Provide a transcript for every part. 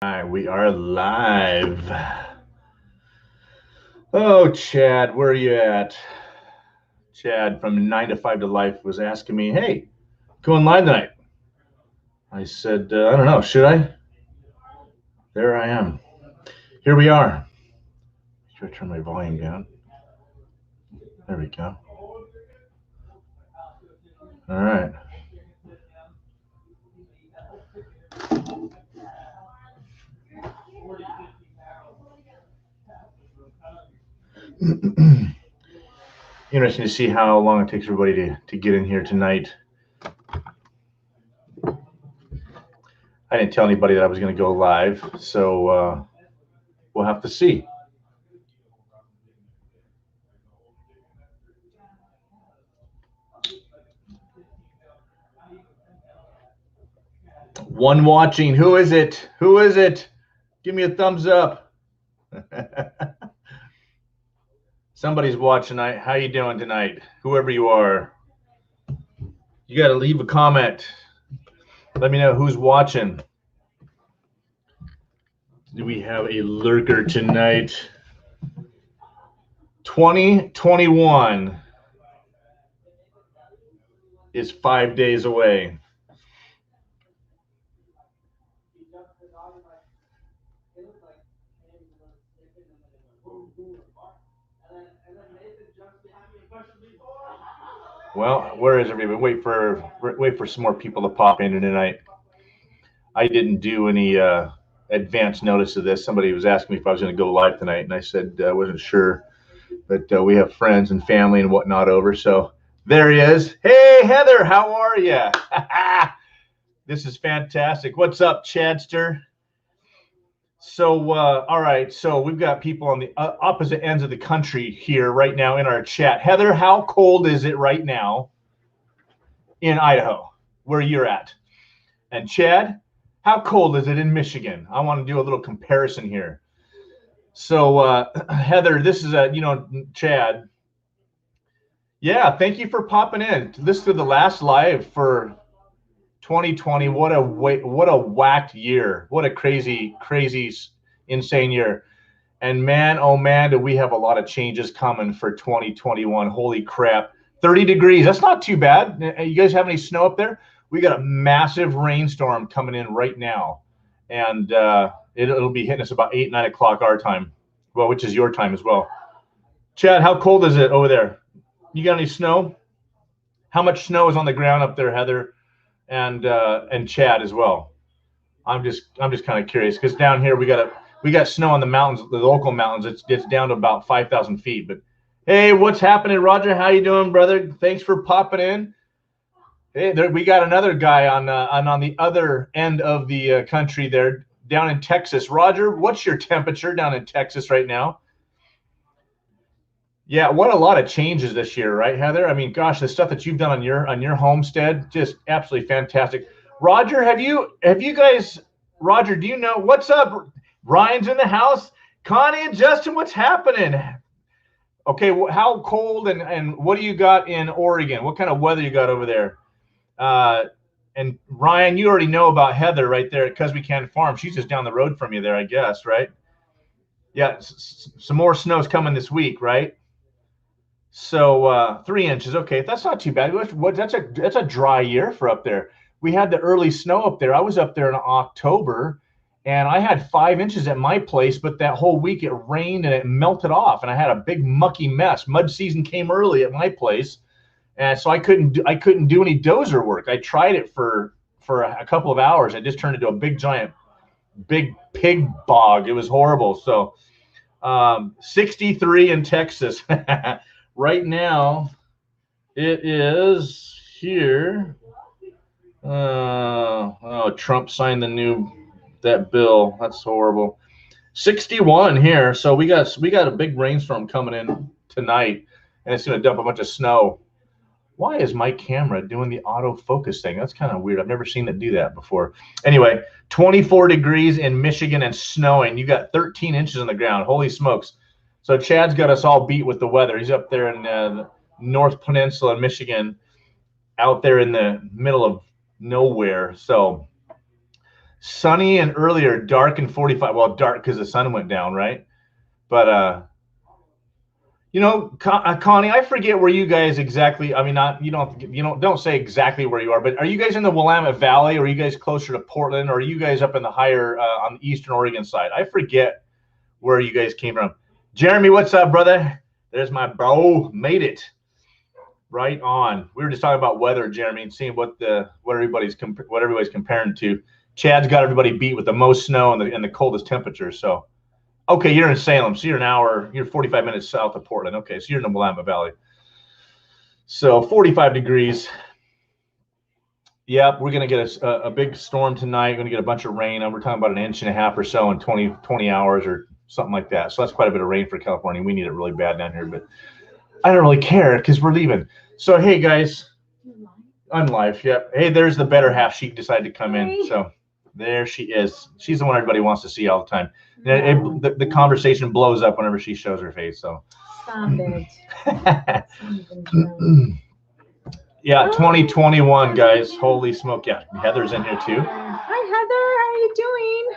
All right, we are live. Oh, Chad, where are you at? Chad from 9 to 5 to Life was asking me, hey, going live tonight? I said, I don't know, should I? There I am. Here we are. Should I turn my volume down? There we go. All right. Interesting to see how long it takes everybody to get in here tonight. I didn't tell anybody that I was going to go live, so we'll have to see. One watching. Who is it? Who is it? Give me a thumbs up. Somebody's watching tonight. How you doing tonight? Whoever you are. You got to leave a comment. Let me know who's watching. Do we have a lurker tonight? 2021 is 5 days away. Well, where is everybody? Wait for some more people to pop in tonight. I didn't do any advance notice of this. Somebody was asking me if I was going to go live tonight, and I said I wasn't sure. But we have friends and family and whatnot over, so there he is. Hey, Heather, how are you? This is fantastic. What's up, Chadster? So, all right. So we've got people on the opposite ends of the country here right now in our chat. Heather, how cold is it right now in Idaho, where you're at? And Chad, how cold is it in Michigan? I want to do a little comparison here. So, Heather, this is Chad. Yeah, thank you for popping in. This is the last live for 2020. What a whacked year. What a crazy, insane year. And man, oh man, do we have a lot of changes coming for 2021. Holy crap. 30 degrees. That's not too bad. You guys have any snow up there? We got a massive rainstorm coming in right now. And it'll be hitting us about 8, 9 o'clock our time. Well, which is your time as well. Chad, how cold is it over there? You got any snow? How much snow is on the ground up there, Heather, and Chad as well? I'm just kind of curious because down here we got snow on the mountains, the local mountains. It's down to about 5,000 feet. But hey, what's happening, Roger? How you doing, brother? Thanks for popping in. Hey, we got another guy on the other end of the country there, down in Texas. Roger, what's your temperature down in Texas right now? Yeah, what a lot of changes this year, right, Heather? I mean, gosh, the stuff that you've done on your homestead, just absolutely fantastic. Roger, have you guys? Roger, do you know what's up? Ryan's in the house. Connie and Justin, what's happening? Okay, how cold and what do you got in Oregon? What kind of weather you got over there? And Ryan, you already know about Heather right there at Cause We Can Farm. She's just down the road from you there, I guess, right? Yeah, some more snow's coming this week, right? So 3 inches, okay, that's not too bad. That's a dry year for up there. We had the early snow up there. I was up there in October, and I had 5 inches at my place, but that whole week it rained and it melted off, and I had a big mucky mess. Mud season came early at my place, and so I couldn't do any dozer work. I tried it for a couple of hours. It just turned into a big giant, big pig bog. It was horrible. So 63 in Texas. Right now, it is here. Trump signed that bill. That's horrible. 61 here. So we got a big rainstorm coming in tonight, and it's going to dump a bunch of snow. Why is my camera doing the autofocus thing? That's kind of weird. I've never seen it do that before. Anyway, 24 degrees in Michigan and snowing. You got 13 inches on the ground. Holy smokes. So Chad's got us all beat with the weather. He's up there in the North Peninsula of Michigan, out there in the middle of nowhere. So sunny and earlier, dark and 45. Well, dark because the sun went down, right? But you know, Connie, I forget where you guys exactly. I mean, not don't say exactly where you are, but are you guys in the Willamette Valley, or are you guys closer to Portland, or are you guys up in the higher on the Eastern Oregon side? I forget where you guys came from. Jeremy, what's up, brother? There's my bro. Made it. Right on. We were just talking about weather, Jeremy, and seeing what everybody's comparing to. Chad's got everybody beat with the most snow and the coldest temperatures. So, okay, you're in Salem, so you're 45 minutes south of Portland. Okay, so you're in the Willamette Valley. So 45 degrees. Yep, we're gonna get a big storm tonight. We're gonna get a bunch of rain. We're talking about 1.5 inches or so in 20 hours or something like that. So that's quite a bit of rain for California. We need it really bad down here, but I don't really care because we're leaving. So, hey, guys, I'm live. Yep. Hey, there's the better half. She decided to come in. So there she is. She's the one everybody wants to see all the time. The conversation blows up whenever she shows her face. So stop it. Yeah, 2021, guys. Holy smoke. Yeah, Heather's in here too. Hi, Heather. How are you doing?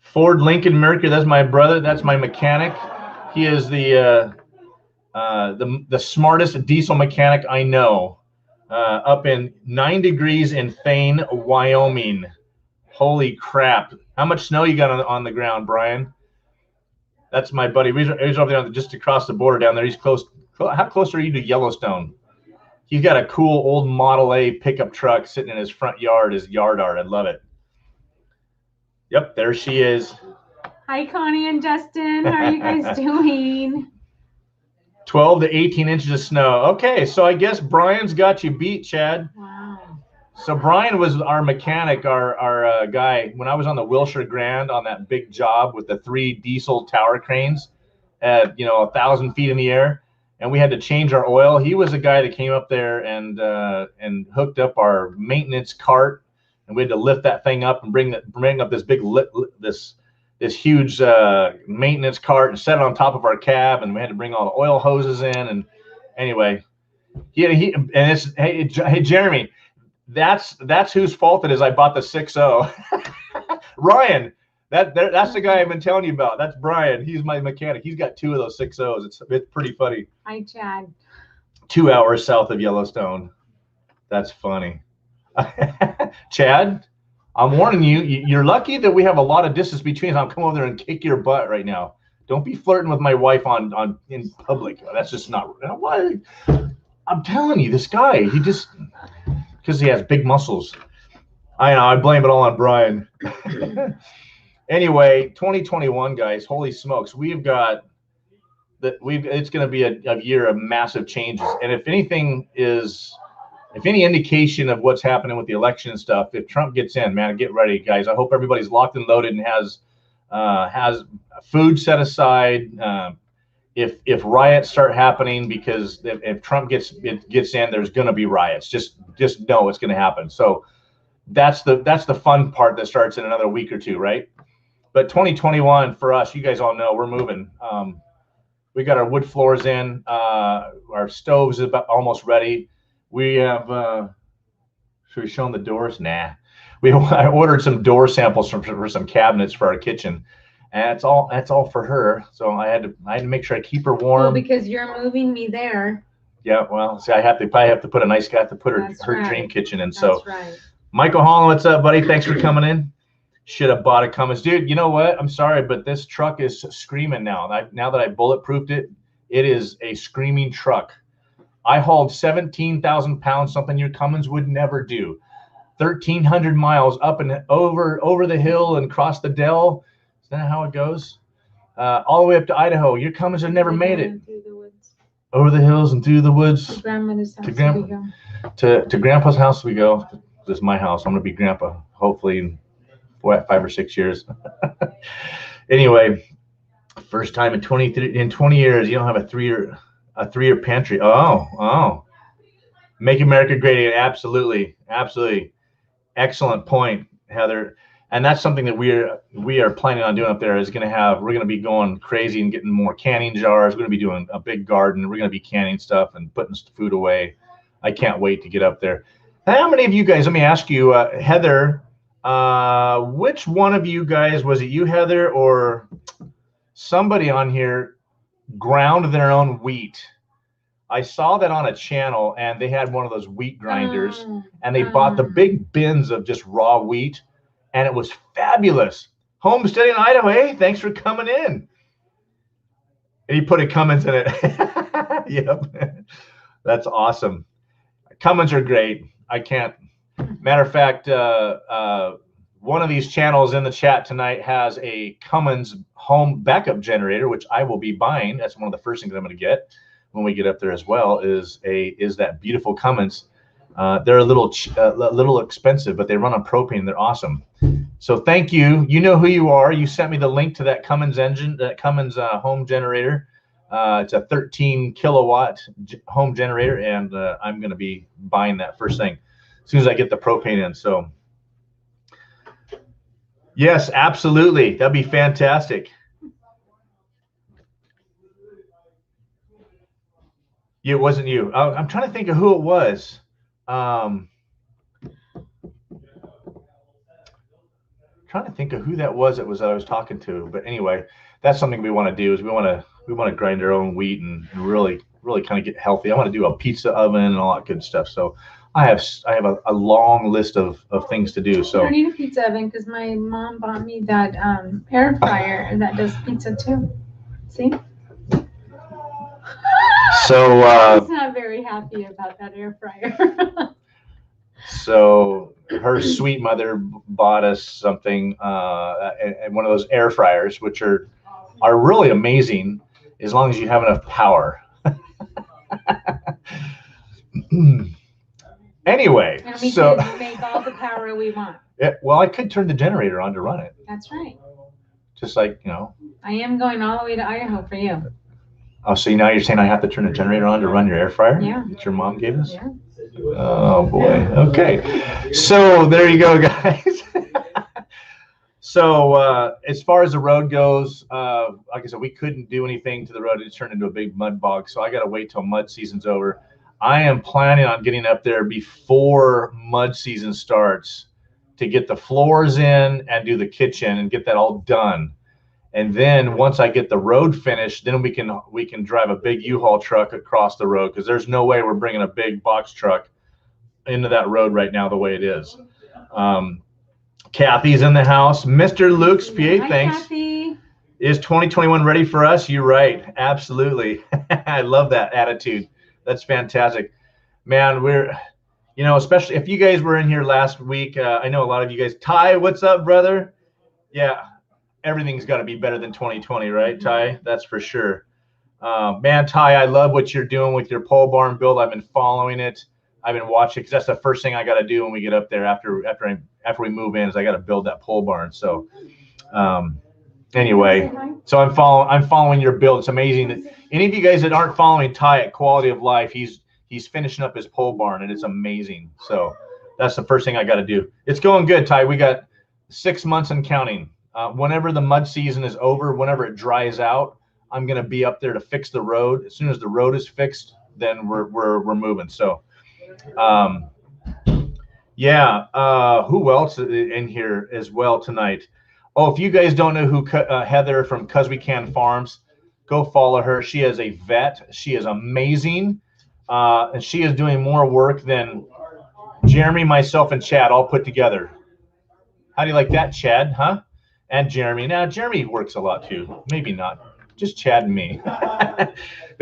Ford Lincoln Mercury. That's my brother. That's my mechanic. He is the smartest diesel mechanic I know, up in 9 degrees in Thane, Wyoming. Holy crap. How much snow you got on the ground, Brian? That's my buddy. He's over there just across the border down there. He's close. How close are you to Yellowstone? He's got a cool old Model A pickup truck sitting in his front yard, his yard art. I love it. Yep, there she is. Hi, Connie and Justin. How are you guys doing? 12 to 18 inches of snow. Okay, so I guess Brian's got you beat, Chad. Wow. So Brian was our mechanic, our guy. When I was on the Wilshire Grand on that big job with the 3 diesel tower cranes at 1,000 feet in the air, and we had to change our oil. He was the guy that came up there and hooked up our maintenance cart, and we had to lift that thing up and bring up this big this huge maintenance cart and set it on top of our cab, and we had to bring all the oil hoses in. And anyway, hey Jeremy, that's whose fault it is. I bought the 6.0. Ryan, that's the guy I've been telling you about. That's Brian. He's my mechanic. He's got 2 of those 6.0s. It's pretty funny. Hi, Chad. 2 hours south of Yellowstone. That's funny. Chad, I'm warning you, you're lucky that we have a lot of distance between us. I'll come over there and kick your butt right now. Don't be flirting with my wife in public. That's just not what I'm telling you. This guy, because he has big muscles. I know, I blame it all on Brian. Anyway, 2021, guys, holy smokes. It's going to be a year of massive changes. And if any indication of what's happening with the election and stuff, if Trump gets in, man, get ready, guys. I hope everybody's locked and loaded and has food set aside. If riots start happening, because if Trump gets in, there's going to be riots. Just know it's going to happen. So that's the fun part that starts in another week or two, right? But 2021 for us, you guys all know we're moving. We got our wood floors in. Our stoves is about almost ready. We have, should we show them the doors? Nah. I ordered some door samples for some cabinets for our kitchen, and that's all for her. So I had to make sure I keep her warm. Well, because you're moving me there. Yeah, well, see, I probably have to put her right. dream kitchen in. That's so, right. Michael Holland, what's up, buddy? Thanks for coming in. Should have bought a Cummins, dude. You know what? I'm sorry, but this truck is screaming now. Now that I bulletproofed it, it is a screaming truck. I hauled 17,000 pounds, something your Cummins would never do. 1,300 miles up and over the hill and across the Dell. Is that how it goes? All the way up to Idaho. Your Cummins have never made it. Over the hills and through the woods. To Grandmother's house. To Grandpa's house we go. This is my house. I'm gonna be Grandpa hopefully in 5 or 6 years. Anyway, first time in 20 years you don't have a three-year pantry. Oh, make America great again. Absolutely. Excellent point, Heather. And that's something that we are planning on doing up there. We're going to be going crazy and getting more canning jars. We're going to be doing a big garden. We're going to be canning stuff and putting food away. I can't wait to get up there. How many of you guys, let me ask you, Heather, Which one of you guys, was it you, Heather, or somebody on here ground their own wheat? I saw that on a channel, and they had one of those wheat grinders, and they bought the big bins of just raw wheat, and it was fabulous. Homestead in Idaho, hey, thanks for coming in. And he put a Cummins in it. Yep, that's awesome. Cummins are great. I can't. Matter of fact, one of these channels in the chat tonight has a Cummins home backup generator, which I will be buying. That's one of the first things I'm going to get when we get up there as well. Is that beautiful Cummins. They're a little expensive, but they run on propane. They're awesome. So thank you. You know who you are. You sent me the link to that Cummins engine, that Cummins home generator. It's a 13 kilowatt home generator, and I'm going to be buying that first thing as soon as I get the propane in. So yes, absolutely. That'd be fantastic. It wasn't you. I'm trying to think of who it was. Trying to think of who that was I was talking to. But anyway, that's something we want to do, is we want to grind our own wheat and really kind of get healthy. I want to do a pizza oven and all that good stuff. So I have a long list of things to do. So I don't need a pizza oven because my mom bought me that air fryer that does pizza too. See? So I'm not very happy about that air fryer. So her sweet mother bought us something, and one of those air fryers, which are really amazing as long as you have enough power. Anyway, and we so can make all the power we want. Yeah, well, I could turn the generator on to run it. That's right. Just like, you know. I am going all the way to Idaho for you. Oh, so now you're saying I have to turn the generator on to run your air fryer? Yeah. That your mom gave us? Yeah. Oh boy. Okay. So there you go, guys. So as far as the road goes, like I said, we couldn't do anything to the road. It turned into a big mud bog. So I got to wait till mud season's over. I am planning on getting up there before mud season starts to get the floors in and do the kitchen and get that all done. And then once I get the road finished, then we can drive a big U-Haul truck across the road, because there's no way we're bringing a big box truck into that road right now the way it is. Kathy's in the house. Mr. Luke Spie, thanks. Kathy. Is 2021 ready for us? You're right. Absolutely. I love that attitude. That's fantastic. Man, especially if you guys were in here last week, I know a lot of you guys. Ty, what's up, brother? Yeah. Everything's got to be better than 2020, right, Ty? That's for sure. Man, Ty, I love what you're doing with your pole barn build. I've been following it. I've been watching, because that's the first thing I got to do when we get up there after we move in, is I got to build that pole barn. So anyway, so I'm following your build. It's amazing that any of you guys that aren't following Ty at Quality of Life, he's finishing up his pole barn, and it's amazing. So that's the first thing I got to do. It's going good, Ty. We got 6 months and counting. Whenever the mud season is over, whenever it dries out, I'm going to be up there to fix the road. As soon as the road is fixed, then we're moving. So, yeah. Who else in here as well tonight? Oh, if you guys don't know who Heather from 'Cause We Can Farms, go follow her. She is a vet. She is amazing, and she is doing more work than Jeremy, myself, and Chad all put together. How do you like that, Chad? Huh? And Jeremy. Now, Jeremy works a lot too. Maybe not. Just Chad and me. But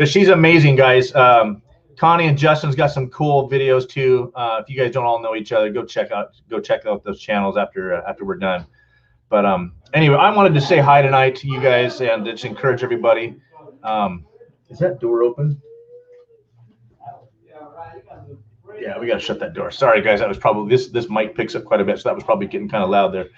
she's amazing, guys. Connie and Justin's got some cool videos too. If you guys don't all know each other, go check out those channels after we're done. But anyway, I wanted to say hi tonight to you guys and just encourage everybody. Is that door open? Yeah, we got to shut that door. Sorry, guys. That was probably this mic picks up quite a bit, so that was probably getting kind of loud there.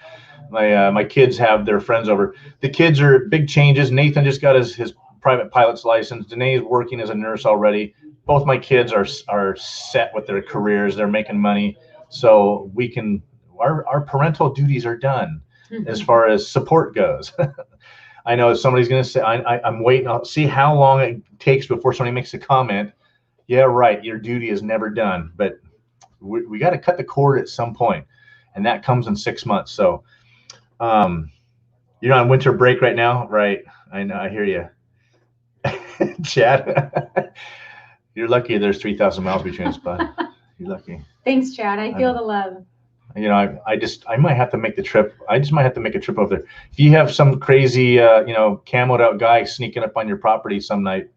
My kids have their friends over. The kids are big changes. Nathan just got his private pilot's license. Danae is working as a nurse already. Both my kids are set with their careers. They're making money, so we can. Our parental duties are done as far as support goes. I know somebody's going to say, I'm waiting. I'll see how long it takes before somebody makes a comment. Yeah, right. Your duty is never done, but we got to cut the cord at some point. and that comes in 6 months. So you're on winter break right now, right? I know, I hear you. Chad, you're lucky there's 3,000 miles between us, bud. You're lucky. Thanks, Chad. I feel the love. You know, I might have to make the trip. I just might have to make a trip over there. If you have some crazy, you know, camoed out guy sneaking up on your property some night,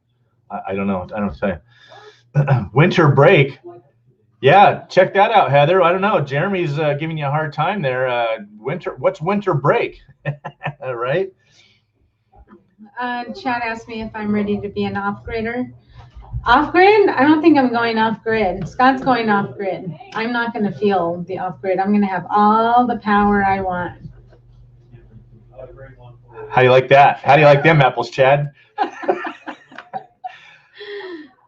I don't know. I don't tell you. Winter break. Yeah, check that out, Heather. I don't know. Jeremy's giving you a hard time there. What's winter break? Right? Chad asked me if I'm ready to be an off-gridder. Off-grid? I don't think I'm going off-grid. Scott's going off-grid. I'm not going to feel the off-grid. I'm going to have all the power I want. How do you like that? How do you like them apples, Chad?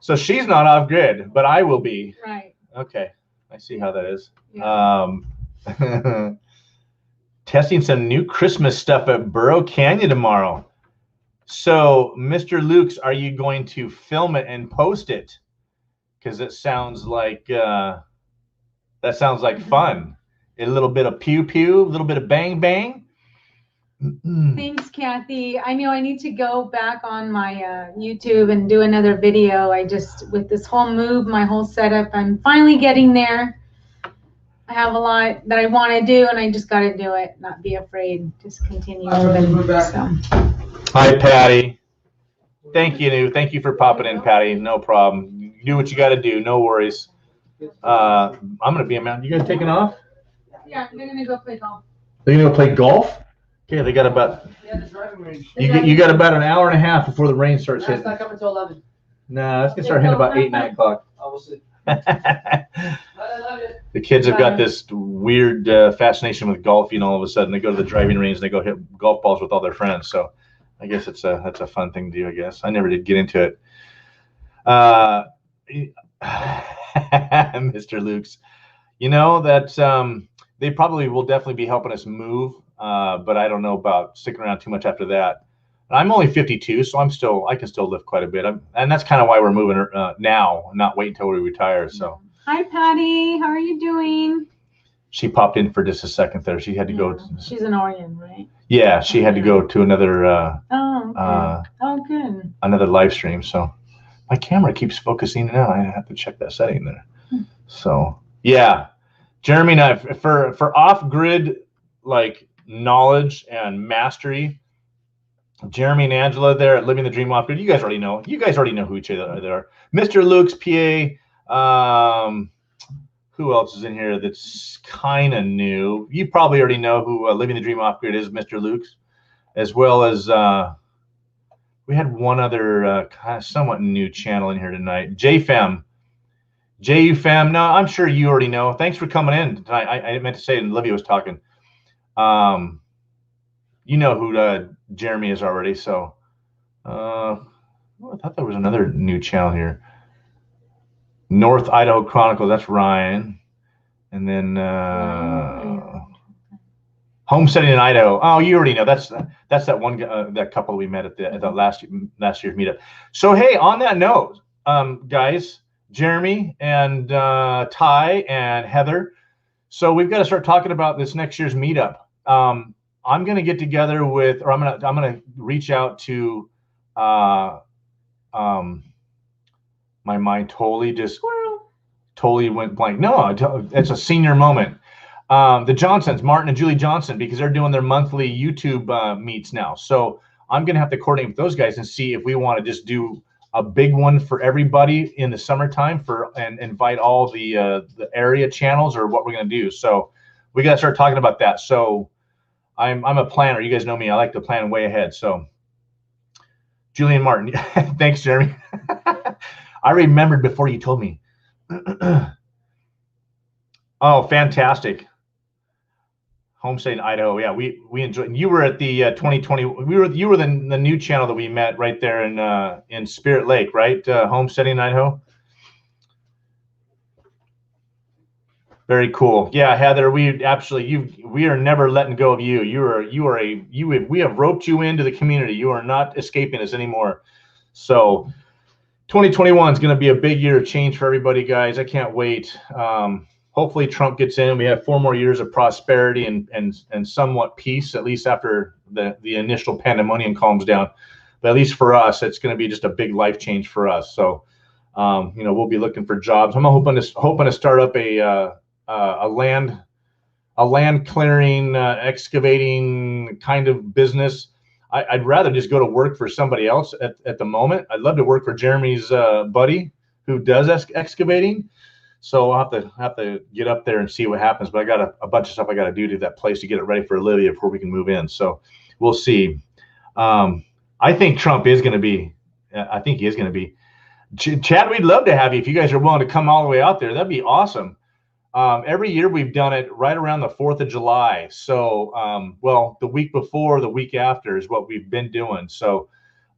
So she's not off-grid, but I will be. Right. Okay. I see how that is. Yeah. Testing some new Christmas stuff at Burro Canyon tomorrow. So, Mr. Lukes, are you going to film it and post it? Because it sounds like fun. A little bit of pew pew, a little bit of bang bang. Thanks, Kathy. I know I need to go back on my YouTube and do another video. With this whole move, my whole setup, I'm finally getting there. I have a lot that I want to do, and I just got to do it. Not be afraid. Just continue moving. So. Hi, Patty. Thank you. Thank you for popping in, Patty. No problem. Do what you got to do. No worries. I'm going to be a man. You guys taking off? Yeah, they're going to go play golf. They're going to go play golf? Okay, they got about. Yeah, the driving range. You got about an hour and a half before the rain starts hitting. It's not coming until 11. Nah, it's going to start hitting about 8, 9 o'clock. I will see. The kids have got this weird fascination with golfing. All of a sudden, they go to the driving range and they go hit golf balls with all their friends. So I guess that's a fun thing to do, I guess. I never did get into it. Mr. Lukes, you know that they probably will definitely be helping us move, but I don't know about sticking around too much after that. I'm only 52, so I can still lift quite a bit. And that's kind of why we're moving now, not wait until we retire. So. Hi, Patty. How are you doing? She popped in for just a second there. She had to go. She's in Oregon, right? Yeah, she had to go to another. Good. Another live stream. So my camera keeps focusing in and out. I have to check that setting there. So yeah, Jeremy and I, for off-grid like knowledge and mastery. Jeremy and Angela there at Living the Dream Off Grid. You guys already know. You guys already know who each other are. Mr. Luke's PA. Who else is in here that's kind of new? You probably already know who Living the Dream Off Grid is, Mr. Luke's, as well as we had one other kind of somewhat new channel in here tonight. JFem. JUFem. No, I'm sure you already know. Thanks for coming in tonight. I meant to say, and Olivia was talking. You know who Jeremy is already. So I thought there was another new channel here. North Idaho Chronicles, that's Ryan. And then Homesteading in Idaho. Oh, you already know. That's that one that couple we met at the last year's meetup. So hey, on that note, guys, Jeremy and Ty and Heather. So we've got to start talking about this next year's meetup. I'm going to get together with, or I'm going to reach out to my mind totally went blank. No, it's a senior moment. The Johnsons, Martin and Julie Johnson, because they're doing their monthly YouTube meets now. So I'm going to have to coordinate with those guys and see if we want to just do a big one for everybody in the summertime and invite all the area channels, or what we're going to do. So we got to start talking about that. So I'm a planner. You guys know me. I like to plan way ahead. So Julie and Martin, thanks, Jeremy. I remembered before you told me. Oh, fantastic. Homestead in Idaho. Yeah, we enjoyed. You were at the 2020. You were the new channel that we met right there in Spirit Lake, right? Homesteading in Idaho. Very cool. Yeah, Heather, we are never letting go of you. We have roped you into the community. You are not escaping us anymore. So 2021 is going to be a big year of change for everybody, guys. I can't wait. hopefully Trump gets in. We have 4 more years of prosperity and somewhat peace, at least after the initial pandemonium calms down. But at least for us, it's going to be just a big life change for us. So, we'll be looking for jobs. I'm hoping to start up a land clearing, excavating kind of business. I'd rather just go to work for somebody else at the moment. I'd love to work for Jeremy's buddy who does excavating. So I'll have to get up there and see what happens. But I got a bunch of stuff I got to do to that place to get it ready for Olivia before we can move in. So we'll see. I think Trump is going to be. I think he is going to be. Chad, we'd love to have you if you guys are willing to come all the way out there. That'd be awesome. Every year we've done it right around the 4th of July. So, the week before, the week after is what we've been doing. So,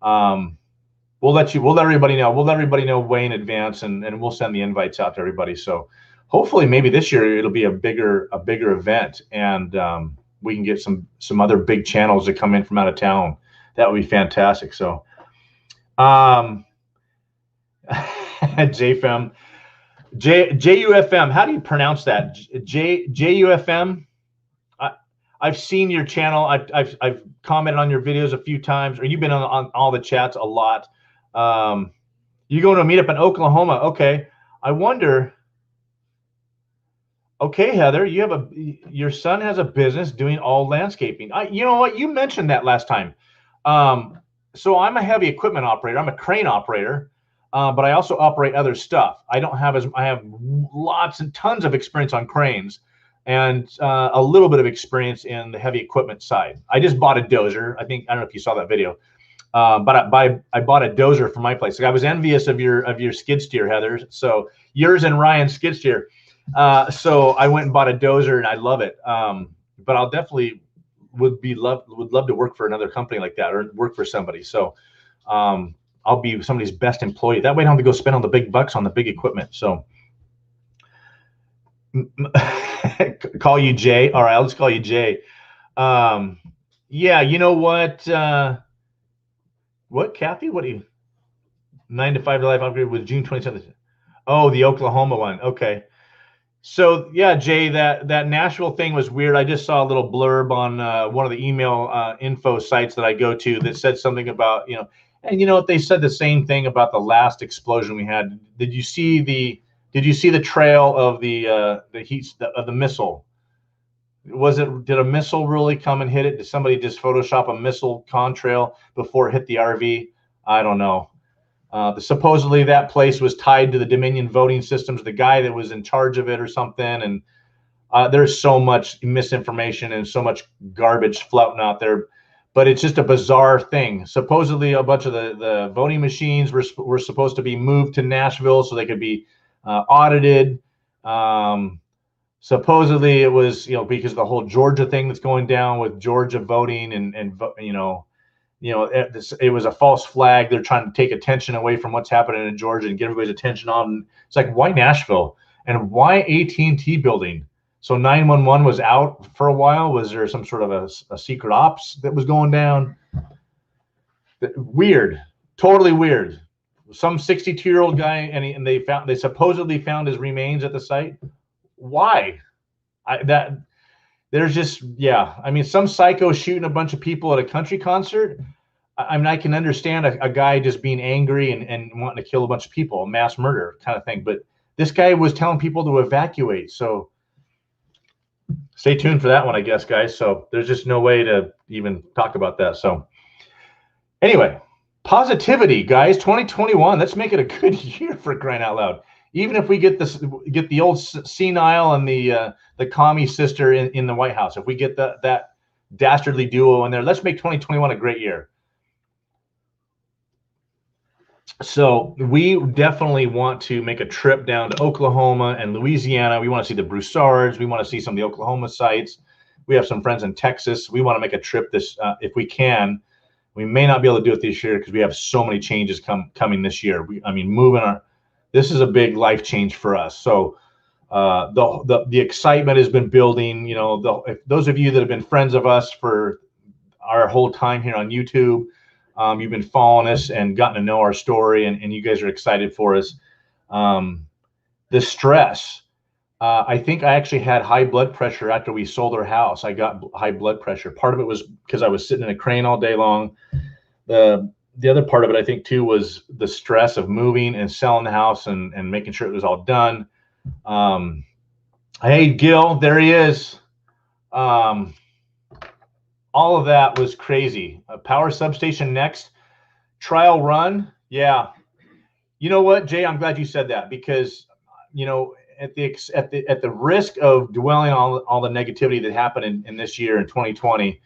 we'll let everybody know. We'll let everybody know way in advance, and we'll send the invites out to everybody. So, hopefully, maybe this year it'll be a bigger event, and we can get some other big channels to come in from out of town. That would be fantastic. So, JFM. JUFM, how do you pronounce that? JUFM. I've seen your channel. I've commented on your videos a few times, or you've been on all the chats a lot. You going to meet up in Oklahoma? Okay. I wonder. Okay, Heather, your son has a business doing all landscaping. You know what? You mentioned that last time. So I'm a heavy equipment operator. I'm a crane operator. But I also operate other stuff. I have lots and tons of experience on cranes and a little bit of experience in the heavy equipment side. I just bought a dozer. I don't know if you saw that video, but I bought a dozer for my place. Like, I was envious of your skid steer, Heather. So yours and Ryan's skid steer. So I went and bought a dozer, and I love it. But I'll definitely would love to work for another company like that, or work for somebody. So, I'll be somebody's best employee. That way I don't have to go spend all the big bucks on the big equipment. So call you Jay. All right, I'll just call you Jay. Yeah, you know what? What, Kathy? What do you? 9 to 5 to life upgrade with June 27th. Oh, the Oklahoma one. Okay. So yeah, Jay, that Nashville thing was weird. I just saw a little blurb on one of the email info sites that I go to that said something about, and you know what, they said the same thing about the last explosion we had. Did you see the trail of the heat of the missile? Did a missile really come and hit it? Did somebody just Photoshop a missile contrail before it hit the RV? I don't know. Supposedly that place was tied to the Dominion voting systems, the guy that was in charge of it or something. And there's so much misinformation and so much garbage floating out there. But it's just a bizarre thing. Supposedly a bunch of the voting machines were supposed to be moved to Nashville so they could be audited. Supposedly it was, because of the whole Georgia thing that's going down with Georgia voting and it was a false flag. They're trying to take attention away from what's happening in Georgia and get everybody's attention on. It's like, why Nashville? And why AT&T building? So 911 was out for a while. Was there some sort of a secret ops that was going down? Weird, totally weird. Some 62-year-old guy, and they supposedly found his remains at the site. Why? There's just, yeah. I mean, some psycho shooting a bunch of people at a country concert. I mean, I can understand a guy just being angry and wanting to kill a bunch of people, a mass murder kind of thing. But this guy was telling people to evacuate. So stay tuned for that one, I guess, guys. So there's just no way to even talk about that. So anyway, positivity, guys. 2021. Let's make it a good year, for crying out loud. Even if we get the old senile and the commie sister in the White House, if we get that dastardly duo in there, let's make 2021 a great year. So we definitely want to make a trip down to Oklahoma and Louisiana. We want to see the Broussards. We want to see some of the Oklahoma sites. We have some friends in Texas. We want to make a trip this if we can. We may not be able to do it this year because we have so many changes coming this year. This is a big life change for us. So the excitement has been building. If those of you that have been friends of us for our whole time here on YouTube, you've been following us and gotten to know our story, and you guys are excited for us. The stress, I think I actually had high blood pressure after we sold our house. I got high blood pressure. Part of it was because I was sitting in a crane all day long. The other part of it, I think, too, was the stress of moving and selling the house and making sure it was all done. Hey, Gil, there he is. All of that was crazy. A power substation next. Trial run. Yeah. You know what, Jay? I'm glad you said that because, you know, at the risk of dwelling on all the negativity that happened in this year in 2020,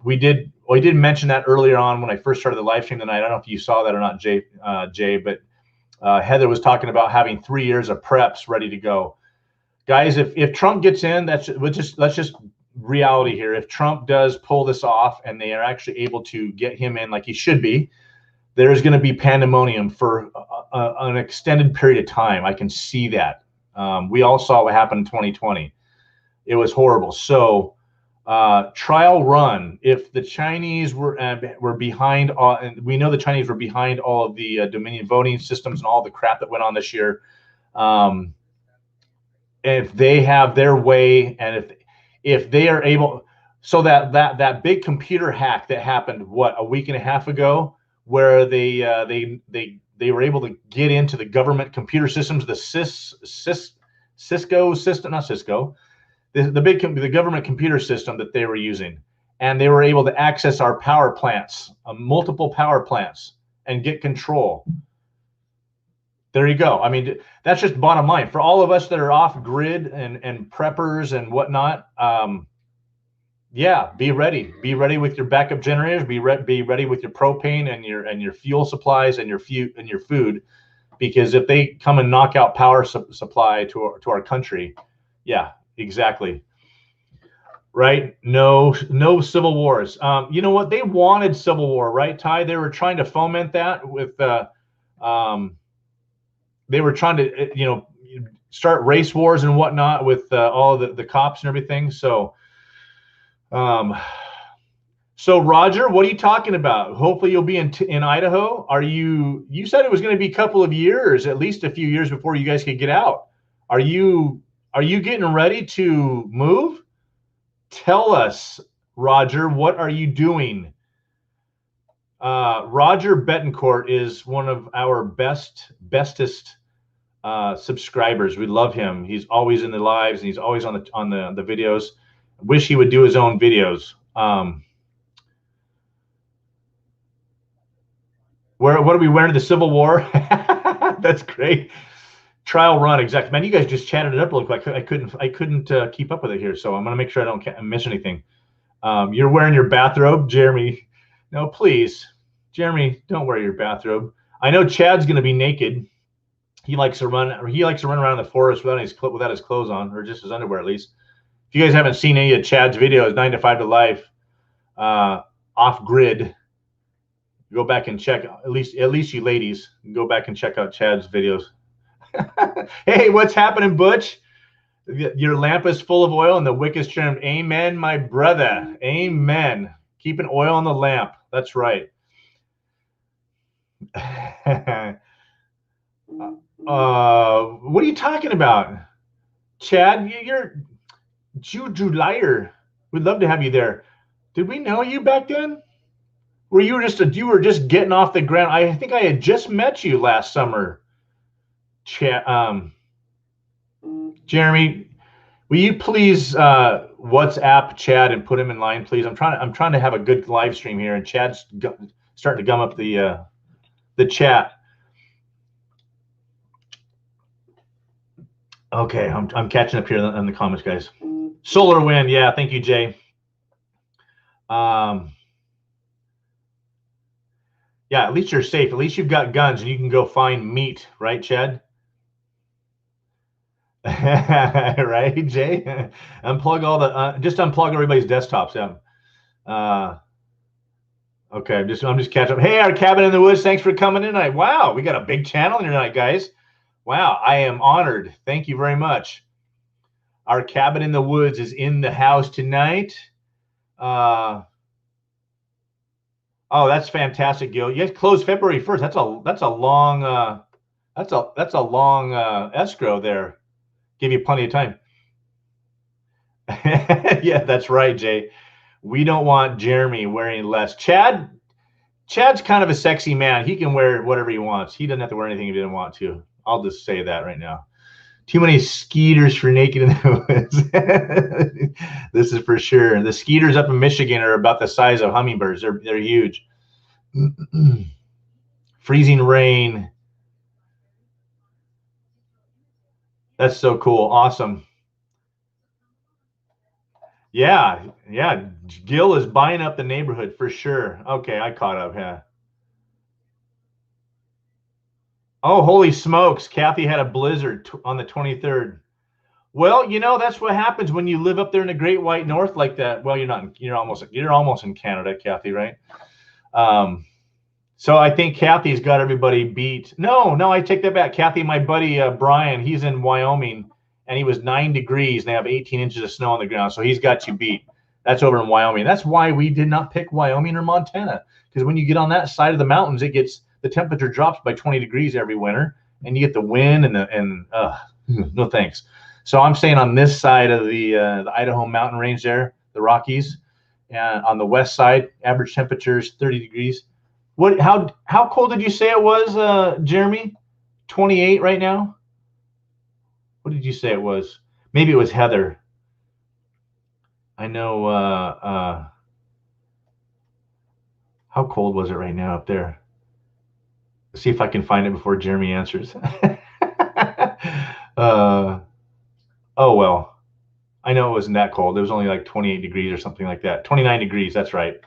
we did mention that earlier on when I first started the live stream tonight. I don't know if you saw that or not, Jay, but Heather was talking about having 3 years of preps ready to go. Guys, if Trump gets in, let's just reality here. If Trump does pull this off and they are actually able to get him in like he should be, there is going to be pandemonium for an extended period of time. I can see that. We all saw what happened in 2020. It was horrible. So trial run. If the Chinese were behind, and we know the Chinese were behind all of the Dominion voting systems and all the crap that went on this year. If they have their way, and if they are able, so that big computer hack that happened a week and a half ago, where they were able to get into the government computer systems, the Cisco system, not Cisco, the government computer system that they were using, and they were able to access our power plants, multiple power plants, and get control. There you go. I mean, that's just bottom line for all of us that are off grid and preppers and whatnot. Yeah, be ready. Be ready with your backup generators. Be ready with your propane and your fuel supplies and your food, because if they come and knock out power supply to our country, yeah, exactly. Right? No civil wars. You know what? They wanted civil war, right, Ty? They were trying to foment that with. They were trying to, start race wars and whatnot with all of the cops and everything. So. So Roger, what are you talking about? Hopefully you'll be in Idaho. You said it was going to be a couple of years, at least a few years before you guys could get out. Are you getting ready to move? Tell us, Roger, what are you doing? Roger Betancourt is one of our bestest subscribers. We love him. He's always in the lives and he's always on the videos. Wish he would do his own videos. What are we wearing? The Civil War? That's great. Trial run, exactly. Man, you guys just chatted it up real quick. I couldn't keep up with it here, so I'm gonna make sure I don't miss anything. You're wearing your bathrobe, Jeremy. No, please, Jeremy, don't wear your bathrobe. I know Chad's gonna be naked. He likes to run around the forest without his clothes on, or just his underwear at least. If you guys haven't seen any of Chad's videos, 9 to 5 to Life, off grid, go back and check. At least you ladies, go back and check out Chad's videos. Hey, what's happening, Butch? Your lamp is full of oil and the wick is trimmed. Amen, my brother. Amen. Keeping oil on the lamp. That's right. What are you talking about, Chad? You're Juju liar. We'd love to have you there. Did we know you back then? Were you were just getting off the ground? I think I had just met you last summer. Jeremy, will you please WhatsApp Chad and put him in line, please? I'm trying to have a good live stream here, and Chad's starting to gum up the chat. Okay, I'm catching up here in the comments, guys. Solar wind, yeah, thank you, Jay. Yeah, at least you're safe. At least you've got guns and you can go find meat, right, Chad? Right, Jay? Unplug just unplug everybody's desktops. Yeah. Okay, I'm just catching up. Hey, our cabin in the woods. Thanks for coming in tonight. Wow, we got a big channel tonight, guys. Wow, I am honored. Thank you very much. Our cabin in the woods is in the house tonight. Oh, that's fantastic, Gil. You guys closed February 1st. That's a long escrow there. Give you plenty of time. Yeah, that's right, Jay. We don't want Jeremy wearing less. Chad's kind of a sexy man. He can wear whatever he wants. He doesn't have to wear anything if he didn't want to. I'll just say that right now. Too many skeeters for naked in the woods. This is for sure. The skeeters up in Michigan are about the size of hummingbirds. They're huge. Freezing rain. That's so cool. Awesome. Yeah. Gil is buying up the neighborhood for sure. Okay, I caught up. Yeah. Oh, holy smokes. Kathy had a blizzard on the 23rd. Well, that's what happens when you live up there in the Great White North like that. Well, you're almost in Canada, Kathy, right? So I think Kathy's got everybody beat. No, I take that back. Kathy, my buddy Brian, he's in Wyoming, and he was 9 degrees, and they have 18 inches of snow on the ground. So he's got you beat. That's over in Wyoming. That's why we did not pick Wyoming or Montana, because when you get on that side of the mountains, the temperature drops by 20 degrees every winter, and you get the wind and no thanks. So I'm saying on this side of the Idaho mountain range there, the Rockies, and on the west side, average temperatures 30 degrees. How cold did you say it was, Jeremy? 28 right now? What did you say it was? Maybe it was Heather. I know. How cold was it right now up there? Let's see if I can find it before Jeremy answers. Oh, well, I know it wasn't that cold. It was only like 28 degrees or something like that. 29 degrees. That's right.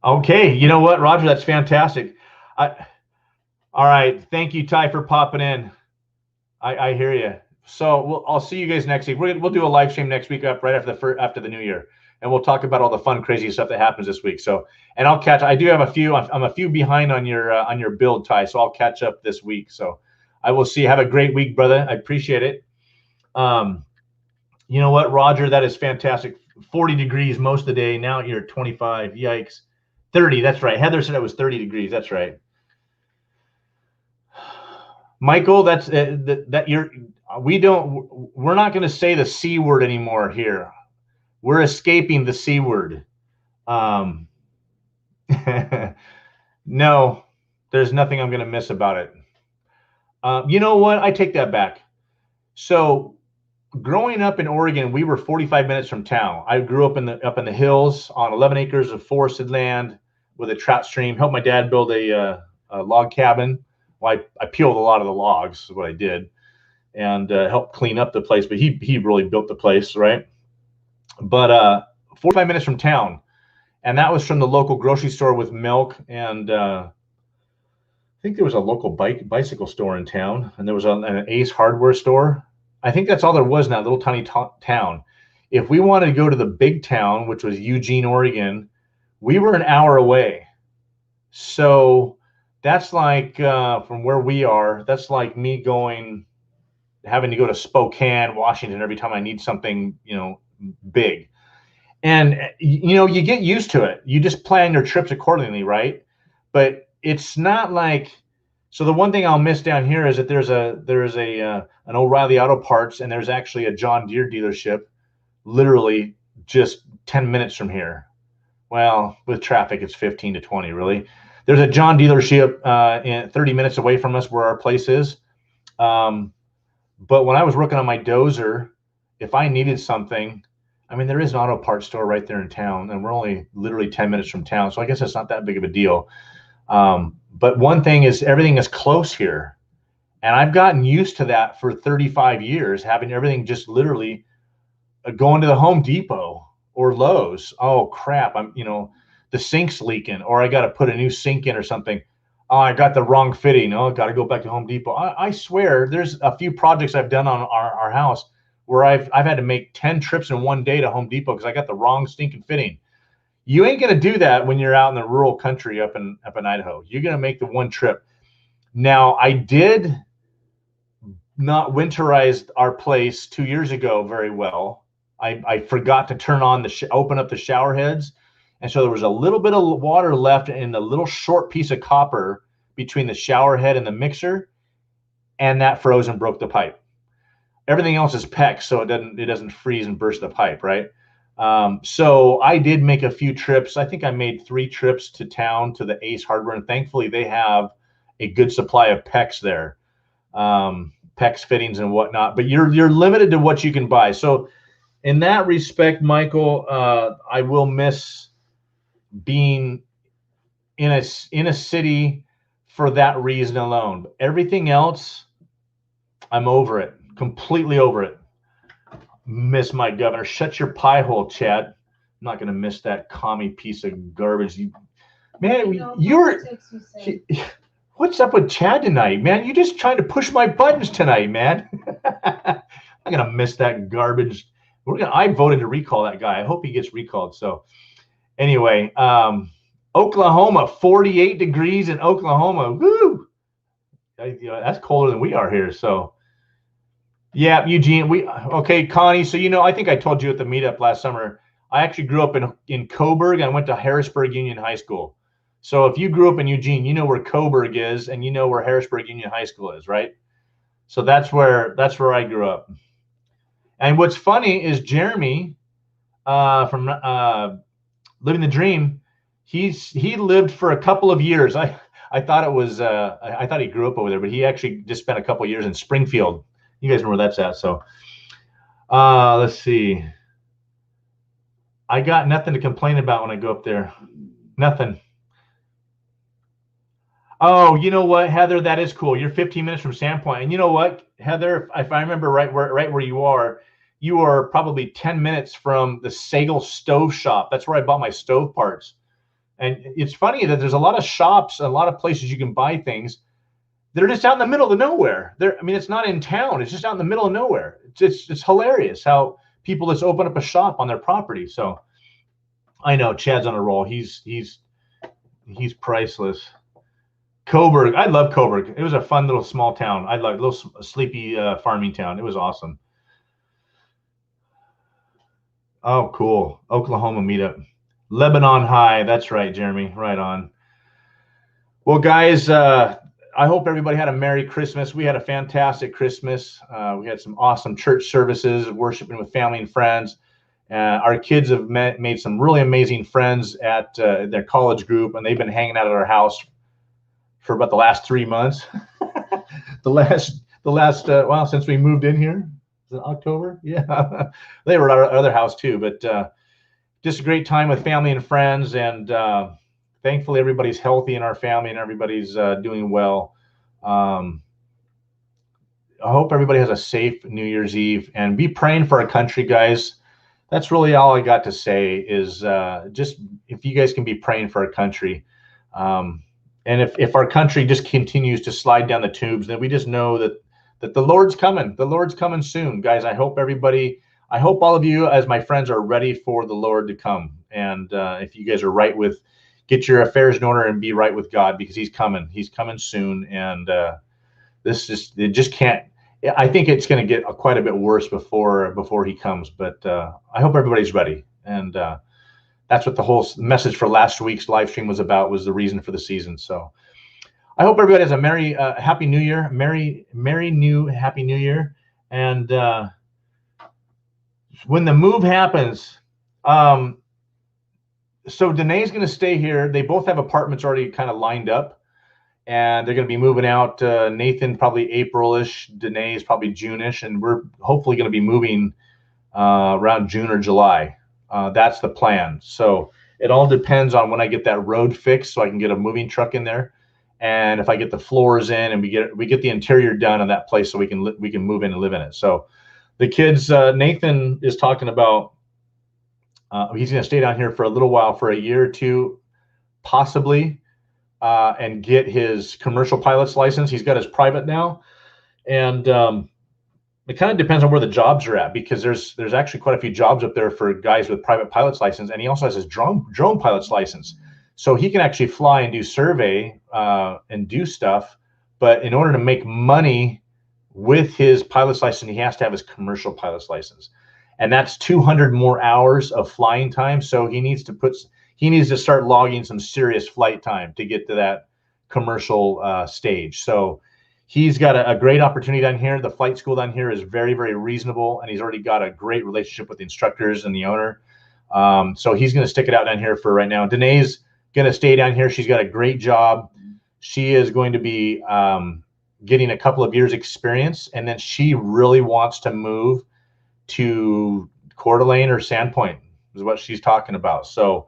Okay. You know what, Roger? That's fantastic. All right. Thank you, Ty, for popping in. I hear you. So I'll see you guys next week. We'll do a live stream next week right after the new year, and we'll talk about all the fun, crazy stuff that happens this week. So, and I do have a few. I'm a few behind on your build, Ty. So I'll catch up this week. So I will see. Have a great week, brother. I appreciate it. You know what, Roger? That is fantastic. 40 degrees most of the day. Now you're at 25. Yikes. 30. That's right. Heather said it was 30 degrees. That's right. Michael, we're not going to say the C word anymore here. We're escaping the C word. No, there's nothing I'm going to miss about it. You know what? I take that back. So growing up in Oregon, we were 45 minutes from town. I grew up in the hills on 11 acres of forested land with a trout stream. Helped my dad build a log cabin. Well, I peeled a lot of the logs is what I did, and helped clean up the place. But he really built the place, right? But 45 minutes from town, and that was from the local grocery store with milk, and I think there was a local bicycle store in town, and there was an Ace Hardware store. I think that's all there was in that little tiny town. If we wanted to go to the big town, which was Eugene, Oregon, we were an hour away. So that's like from where we are, that's like me having to go to Spokane, Washington every time I need something, big. And, you get used to it. You just plan your trips accordingly, right? But it's not like, so the one thing I'll miss down here is that there's an O'Reilly Auto Parts, and there's actually a John Deere dealership literally just 10 minutes from here. Well, with traffic, it's 15 to 20, really. There's a John dealership 30 minutes away from us where our place is. But when I was working on my dozer, if I needed something, there is an auto parts store right there in town, and we're only literally 10 minutes from town. So I guess it's not that big of a deal. But one thing is everything is close here. And I've gotten used to that for 35 years, having everything just literally going to the Home Depot or Lowe's. Oh, crap. The sink's leaking, or I got to put a new sink in or something. Oh, I got the wrong fitting. Oh, got to go back to Home Depot. I swear there's a few projects I've done on our house where I've had to make 10 trips in one day to Home Depot because I got the wrong stinking fitting. You ain't going to do that when you're out in the rural country up in Idaho. You're going to make the one trip. Now, I did not winterize our place 2 years ago very well. I forgot to turn on open up the shower heads. And so there was a little bit of water left in the little short piece of copper between the shower head and the mixer. and that froze and broke the pipe. Everything else is PEX, so it doesn't freeze and burst the pipe, right? So I did make a few trips. I think I made 3 trips to town to the Ace Hardware, and thankfully they have a good supply of PEX there, PEX fittings and whatnot. But you're limited to what you can buy. So in that respect, Michael, I will miss being in a city for that reason alone. But everything else, I'm over it, completely over it. Miss my governor. Shut your pie hole, Chad. I'm not gonna miss that commie piece of garbage. What's up with Chad tonight, man? You just trying to push my buttons tonight, man. I'm gonna miss that garbage. I voted to recall that guy. I hope he gets recalled. So anyway, Oklahoma, 48 degrees in Oklahoma. Woo! That's colder than we are here. So yeah, Eugene, okay, Connie. So, I think I told you at the meetup last summer, I actually grew up in Coburg. I went to Harrisburg Union High School. So if you grew up in Eugene, you know where Coburg is, and you know where Harrisburg Union High School is, right? So that's where I grew up. And what's funny is Jeremy from Living the Dream, he lived for a couple of years. I thought it was I thought he grew up over there, but he actually just spent a couple of years in Springfield. You guys know where that's at. So let's see. I got nothing to complain about when I go up there. Nothing. Oh, you know what, Heather? That is cool. You're 15 minutes from Sandpoint. And you know what, Heather, if I remember right where you are probably 10 minutes from the Sagel Stove Shop. That's where I bought my stove parts. And it's funny that there's a lot of shops, a lot of places you can buy things. They're just out in the middle of nowhere. It's not in town. It's just out in the middle of nowhere. It's hilarious how people just open up a shop on their property. So I know Chad's on a roll. He's priceless. Coburg. I love Coburg. It was a fun little small town. I love a little sleepy farming town. It was awesome. Oh, cool. Oklahoma meetup. Lebanon High. That's right, Jeremy. Right on. Well, guys, I hope everybody had a Merry Christmas. We had a fantastic Christmas. We had some awesome church services, worshiping with family and friends. Our kids have made some really amazing friends at their college group, and they've been hanging out at our house for about the last 3 months. Well, since we moved in here. Is it October? Yeah. They were at our other house too, but just a great time with family and friends, and thankfully everybody's healthy in our family and everybody's doing well. I hope everybody has a safe New Year's Eve, and be praying for our country, guys. That's really all I got to say is just if you guys can be praying for our country. And if our country just continues to slide down the tubes, then we just know that the Lord's coming. The Lord's coming soon, guys. I hope all of you, as my friends, are ready for the Lord to come. And if you guys are get your affairs in order and be right with God, because He's coming. He's coming soon. And it just can't. I think it's going to get quite a bit worse before He comes. But I hope everybody's ready. And that's what the whole message for last week's live stream was about, was the reason for the season. So I hope everybody has a merry, happy New Year, happy New Year. And when the move happens, so Danae's going to stay here. They both have apartments already kind of lined up, and they're going to be moving out. Nathan probably April-ish, Danae's probably June-ish, and we're hopefully going to be moving around June or July. That's the plan. So it all depends on when I get that road fixed, so I can get a moving truck in there, and if I get the floors in and we get the interior done on that place, so we can move in and live in it. So the kids, Nathan is talking about he's going to stay down here for a little while, for a year or two, possibly, and get his commercial pilot's license. He's got his private now, and it kind of depends on where the jobs are at, because there's actually quite a few jobs up there for guys with private pilot's license, and he also has his drone pilot's license, so he can actually fly and do survey and do stuff. But in order to make money with his pilot's license, he has to have his commercial pilot's license, and that's 200 more hours of flying time. So he needs to start logging some serious flight time to get to that commercial stage. So he's got a great opportunity down here. The flight school down here is very, very reasonable, and he's already got a great relationship with the instructors and the owner. So he's going to stick it out down here for right now. Danae's going to stay down here. She's got a great job. She is going to be getting a couple of years experience, and then she really wants to move to Coeur d'Alene or Sandpoint is what she's talking about. So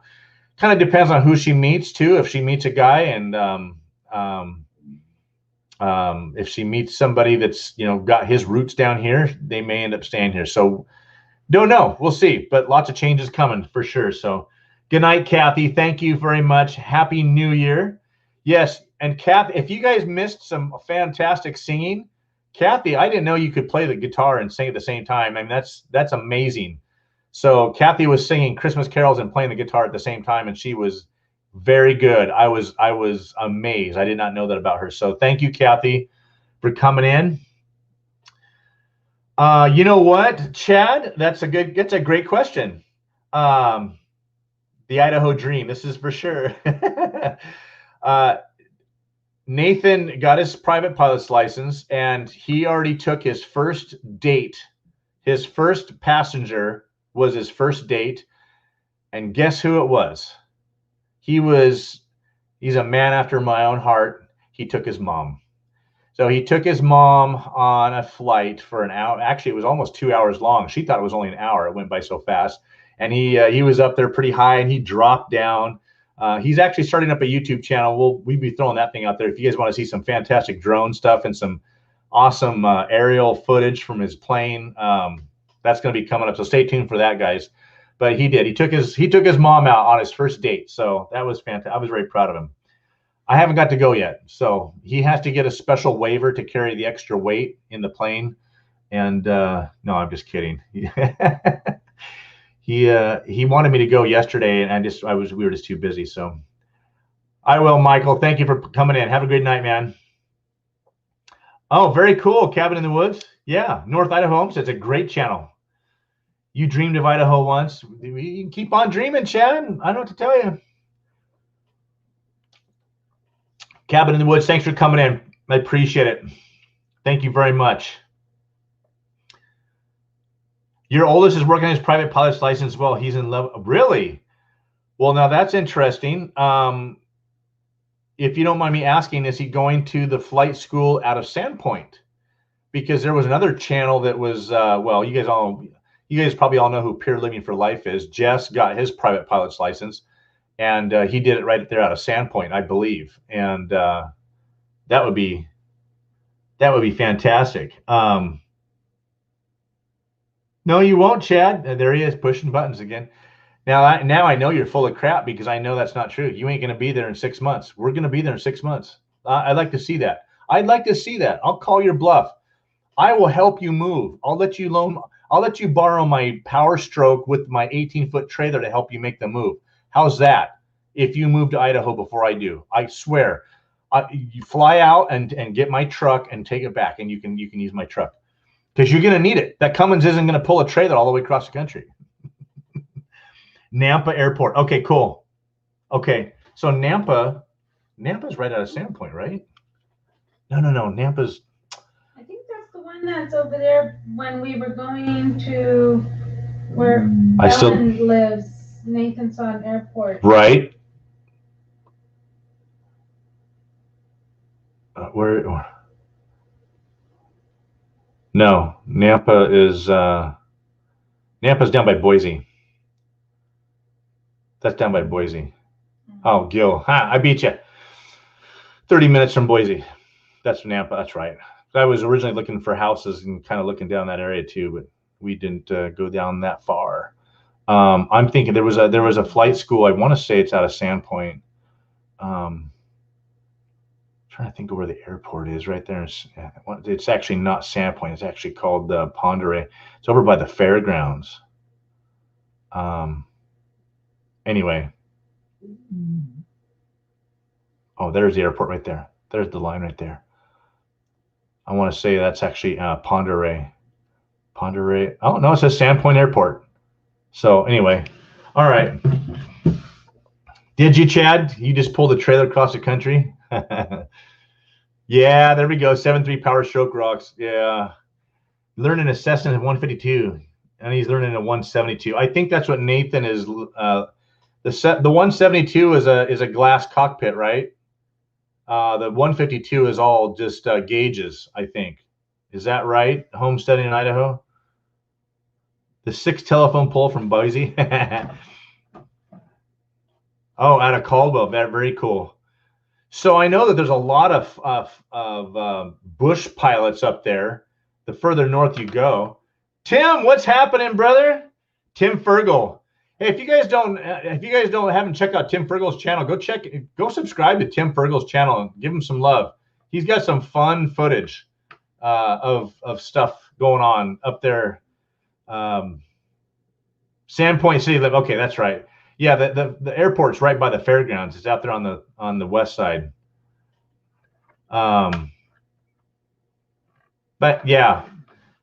kind of depends on who she meets too. If she meets a guy and if she meets somebody that's, you know, got his roots down here, they may end up staying here. So don't know. We'll see. But lots of changes coming for sure. So good night, Kathy. Thank you very much. Happy New Year. Yes. And Kathy, if you guys missed some fantastic singing, Kathy, I didn't know you could play the guitar and sing at the same time. I mean, that's amazing. So Kathy was singing Christmas carols and playing the guitar at the same time, and she was very good. I was amazed. I did not know that about her. So thank you, Kathy, for coming in. You know what, Chad? That's a great question. The Idaho Dream. This is for sure. Nathan got his private pilot's license, and he already took his first date. His first passenger was his first date, and guess who it was? He's a man after my own heart. He took his mom. So he took his mom on a flight for an hour. Actually, it was almost 2 hours long. She thought it was only an hour. It went by so fast. And he was up there pretty high, and he dropped down. He's actually starting up a YouTube channel. We'll be throwing that thing out there. If you guys want to see some fantastic drone stuff and some awesome aerial footage from his plane, that's going to be coming up. So stay tuned for that, guys. But he did. He took his mom out on his first date. So that was fantastic. I was very proud of him. I haven't got to go yet. So he has to get a special waiver to carry the extra weight in the plane. And no, I'm just kidding. He wanted me to go yesterday, and we were just too busy. So I will, Michael. Thank you for coming in. Have a great night, man. Oh, very cool. Cabin in the Woods. Yeah. North Idaho Homestead. It's a great channel. You dreamed of Idaho once. You can keep on dreaming, Chad. I don't know what to tell you. Cabin in the Woods. Thanks for coming in. I appreciate it. Thank you very much. Your oldest is working on his private pilot's license. Well, he's in love. Really? Well, now that's interesting. If you don't mind me asking, is he going to the flight school out of Sandpoint? Because there was another channel that was, well, you guys probably all know who Pure Living for Life is. Jess got his private pilot's license, and he did it right there out of Sandpoint, I believe. And that would be fantastic. No, you won't, Chad. There he is pushing buttons again. Now I know you're full of crap, because I know that's not true. You ain't going to be there in 6 months. We're going to be there in 6 months. I'd like to see that. I'd like to see that. I'll call your bluff. I will help you move. I'll let you borrow my Power Stroke with my 18-foot trailer to help you make the move. How's that? If you move to Idaho before I do, I swear, you fly out and get my truck and take it back, and you can use my truck, because you're going to need it. That Cummins isn't going to pull a trailer all the way across the country. Nampa Airport. Okay, cool. Okay, so Nampa's right out of Sandpoint, right? No. Nampa's. I think that's the one that's over there when we were going to where Ellen lives, Nathanson Airport. Right. Where? No, Nampa's down by Boise. That's down by Boise. Oh, Gil. I beat you. 30 minutes from Boise. That's Nampa. That's right. I was originally looking for houses and kind of looking down that area too, but we didn't go down that far. I'm thinking there was a flight school. I want to say it's out of Sandpoint. Trying to think of where the airport is right there. It's actually not Sandpoint. It's actually called Pend Oreille. It's over by the fairgrounds. Anyway. Oh, there's the airport right there. There's the line right there. I want to say that's actually Pend Oreille. Pend Oreille. Oh, no, it says Sandpoint Airport. So anyway, all right. Did you, Chad? You just pulled a trailer across the country? Yeah, there we go. 7.3 Power Stroke rocks. Yeah. Learning a Cessna 152, and he's learning a 172. I think that's what Nathan is. The 172 is a glass cockpit, right? The 152 is all just gauges, I think. Is that right? Homesteading in Idaho. The 6 telephone pole from Boise. Oh, out of Caldwell. Very cool. So I know that there's a lot of bush pilots up there. The further north you go. Tim, what's happening, brother? Tim Fergal. Hey, if you guys haven't checked out Tim Fergal's channel, go subscribe to Tim Fergal's channel and give him some love. He's got some fun footage of stuff going on up there. Sandpoint City. Okay, that's right. Yeah, the airport's right by the fairgrounds. It's out there on the west side. But yeah,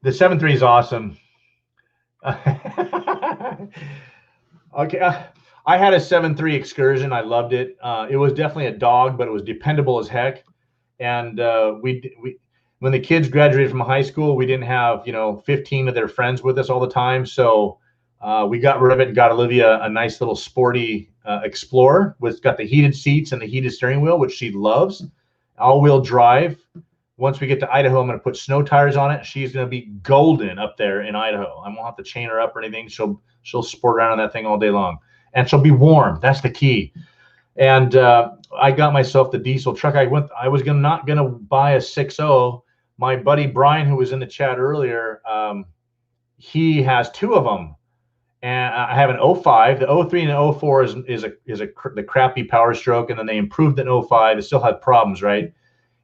the 7.3 is awesome. Okay, I had a 7.3 Excursion. I loved it. It was definitely a dog, but it was dependable as heck. And when the kids graduated from high school, we didn't have 15 of their friends with us all the time, so we got rid of it and got Olivia a nice little sporty Explorer. It's got the heated seats and the heated steering wheel, which she loves. All-wheel drive. Once we get to Idaho, I'm going to put snow tires on it. She's going to be golden up there in Idaho. I won't have to chain her up or anything. She'll sport around on that thing all day long, and she'll be warm. That's the key. And I got myself the diesel truck. I was not going to buy a 6.0. My buddy Brian, who was in the chat earlier, he has 2 of them. And I have an 05. The 03 and the 04 is the crappy Power Stroke, and then they improved in 05. It still had problems, right?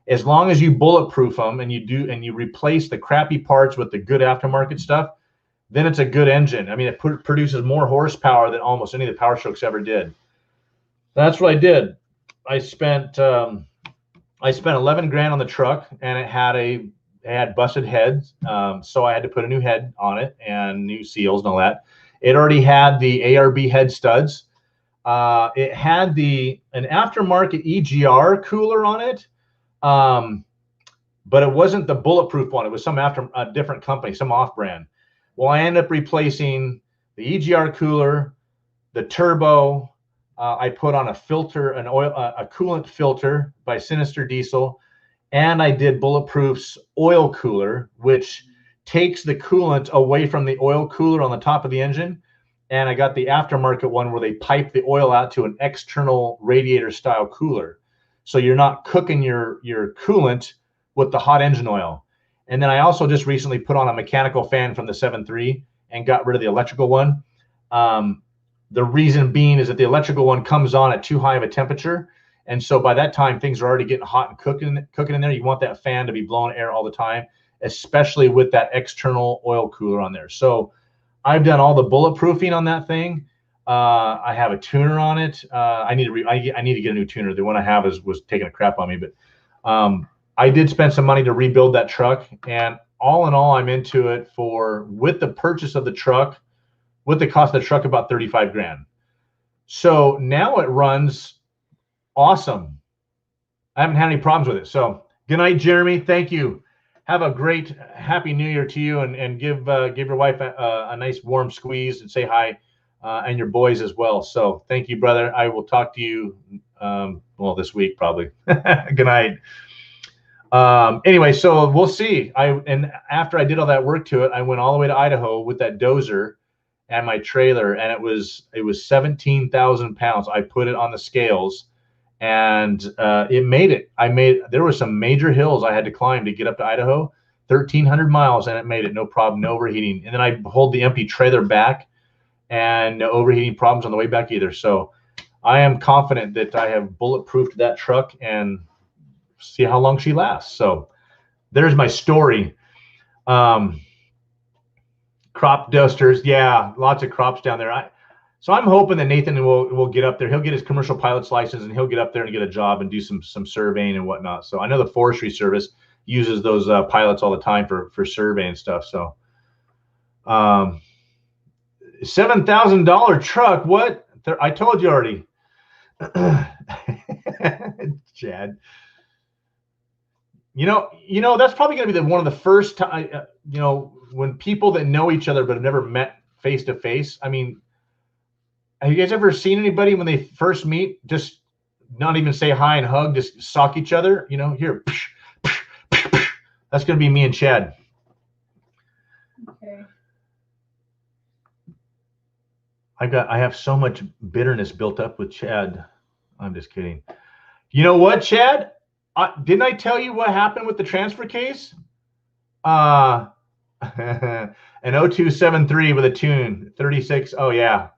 As long as you bulletproof them and you replace the crappy parts with the good aftermarket stuff, then it's a good engine. I mean, it produces more horsepower than almost any of the Power Strokes ever did. That's what I did. I spent 11 grand on the truck, and it had busted heads, so I had to put a new head on it and new seals and all that. It already had the ARB head studs. It had an aftermarket EGR cooler on it, but it wasn't the bulletproof one. It was a different company, some off-brand. Well, I ended up replacing the EGR cooler, the turbo. I put on a filter, a coolant filter by Sinister Diesel, and I did Bulletproof's oil cooler, which takes the coolant away from the oil cooler on the top of the engine. And I got the aftermarket one where they pipe the oil out to an external radiator style cooler. So you're not cooking your coolant with the hot engine oil. And then I also just recently put on a mechanical fan from the 7.3 and got rid of the electrical one. The reason being is that the electrical one comes on at too high of a temperature. And so by that time, things are already getting hot and cooking in there. You want that fan to be blowing air all the time, especially with that external oil cooler on there. So I've done all the bulletproofing on that thing. I have a tuner on it. I need to get a new tuner. The one I have was taking a crap on me, but I did spend some money to rebuild that truck. And all in all, I'm into it with the purchase of the truck, with the cost of the truck, about 35 grand. So now it runs awesome. I haven't had any problems with it. So good night, Jeremy. Thank you. Have a great Happy New Year to you, and give your wife a nice warm squeeze and say hi, and your boys as well. So thank you, brother. I will talk to you this week probably. Good night. Anyway, so we'll see. And after I did all that work to it, I went all the way to Idaho with that dozer and my trailer, and it was 17,000 pounds. I put it on the scales, and it made it. There were some major hills I had to climb to get up to Idaho, 1,300 miles, and it made it, no problem, no overheating. And then I pulled the empty trailer back, and no overheating problems on the way back either. So I am confident that I have bulletproofed that truck and see how long she lasts. So there's my story. Crop dusters, yeah, lots of crops down there. So I'm hoping that Nathan will get up there. He'll get his commercial pilot's license, and he'll get up there and get a job and do some surveying and whatnot. So I know the Forestry Service uses those pilots all the time for survey and stuff. So $7,000 truck. What? I told you already. Chad. That's probably going to be one of the first time, when people that know each other but have never met face to face. I mean, have you guys ever seen anybody when they first meet just not even say hi and hug, just sock each other? Here, that's going to be me and Chad. Okay. I have so much bitterness built up with Chad. I'm just kidding. You know what, Chad? Didn't I tell you what happened with the transfer case? An 0273 with a tune 36. Oh yeah,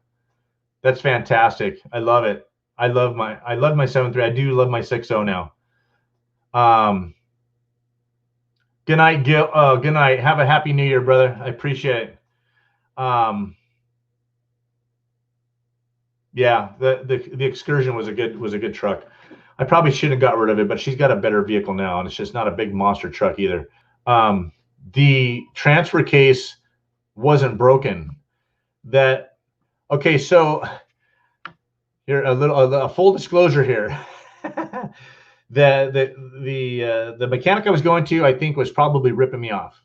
that's fantastic. I love it. I love my 73. I do love my 60 now. Good night, Gil. Good night. Have a happy New Year, brother. I appreciate it. Yeah, the Excursion was a good truck. I probably shouldn't have got rid of it, but she's got a better vehicle now, and it's just not a big monster truck either. The transfer case wasn't broken. Okay, so here a full disclosure here. The mechanic I was going to, I think, was probably ripping me off.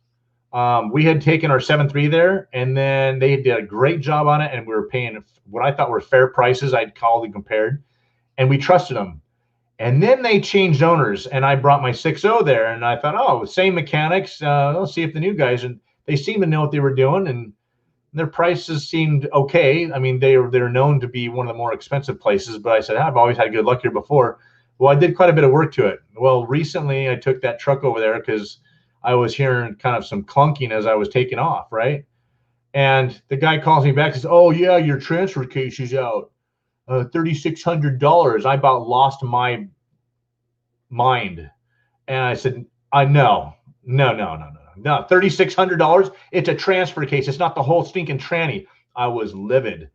We had taken our 7.3 there, and then they did a great job on it, and we were paying what I thought were fair prices. I'd called and compared, and we trusted them. And then they changed owners, and I brought my 6.0 there, and I thought, oh, same mechanics. Let's see if the new guys, and they seemed to know what they were doing, and their prices seemed okay. I mean, they're known to be one of the more expensive places, but I said, I've always had good luck here before. Well, I did quite a bit of work to it. Well, recently I took that truck over there because I was hearing kind of some clunking as I was taking off, right? And the guy calls me back and says, oh, yeah, your transfer case is out. $3,600. I about lost my mind. And I said, no, $3,600. It's a transfer case. It's not the whole stinking tranny. I was livid.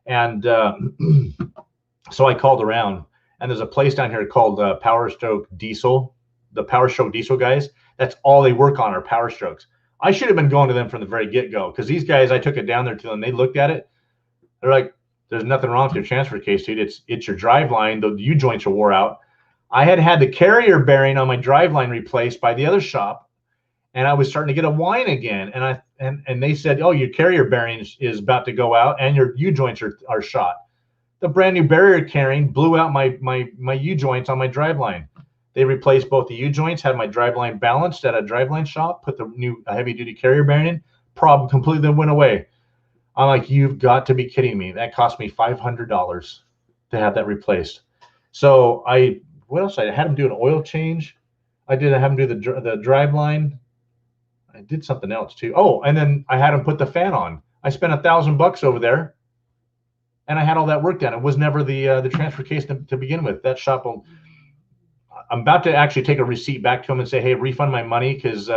And so I called around, and there's a place down here called Power Stroke Diesel, the Power Stroke Diesel guys. That's all they work on are Power Strokes. I should have been going to them from the very get-go, because these guys, I took it down there to them. They looked at it. They're like, there's nothing wrong with your transfer case, dude. It's your drive line. The U-joints are wore out. I had the carrier bearing on my drive line replaced by the other shop, and I was starting to get a whine again. And they said, oh, your carrier bearing is about to go out, and your U-joints are shot. The brand new barrier carrying blew out my U-joints on my drive line. They replaced both the U-joints, had my drive line balanced at a drive line shop, put the new heavy-duty carrier bearing in. Problem completely went away. I'm like, you've got to be kidding me. That cost me $500 to have that replaced. So what else? I had him do an oil change. I have him do the drive line. I did something else too. Oh, and then I had him put the fan on. I spent $1,000 over there, and I had all that work done. It was never the transfer case to begin with. That shop I'm about to actually take a receipt back to him and say, hey, refund my money, because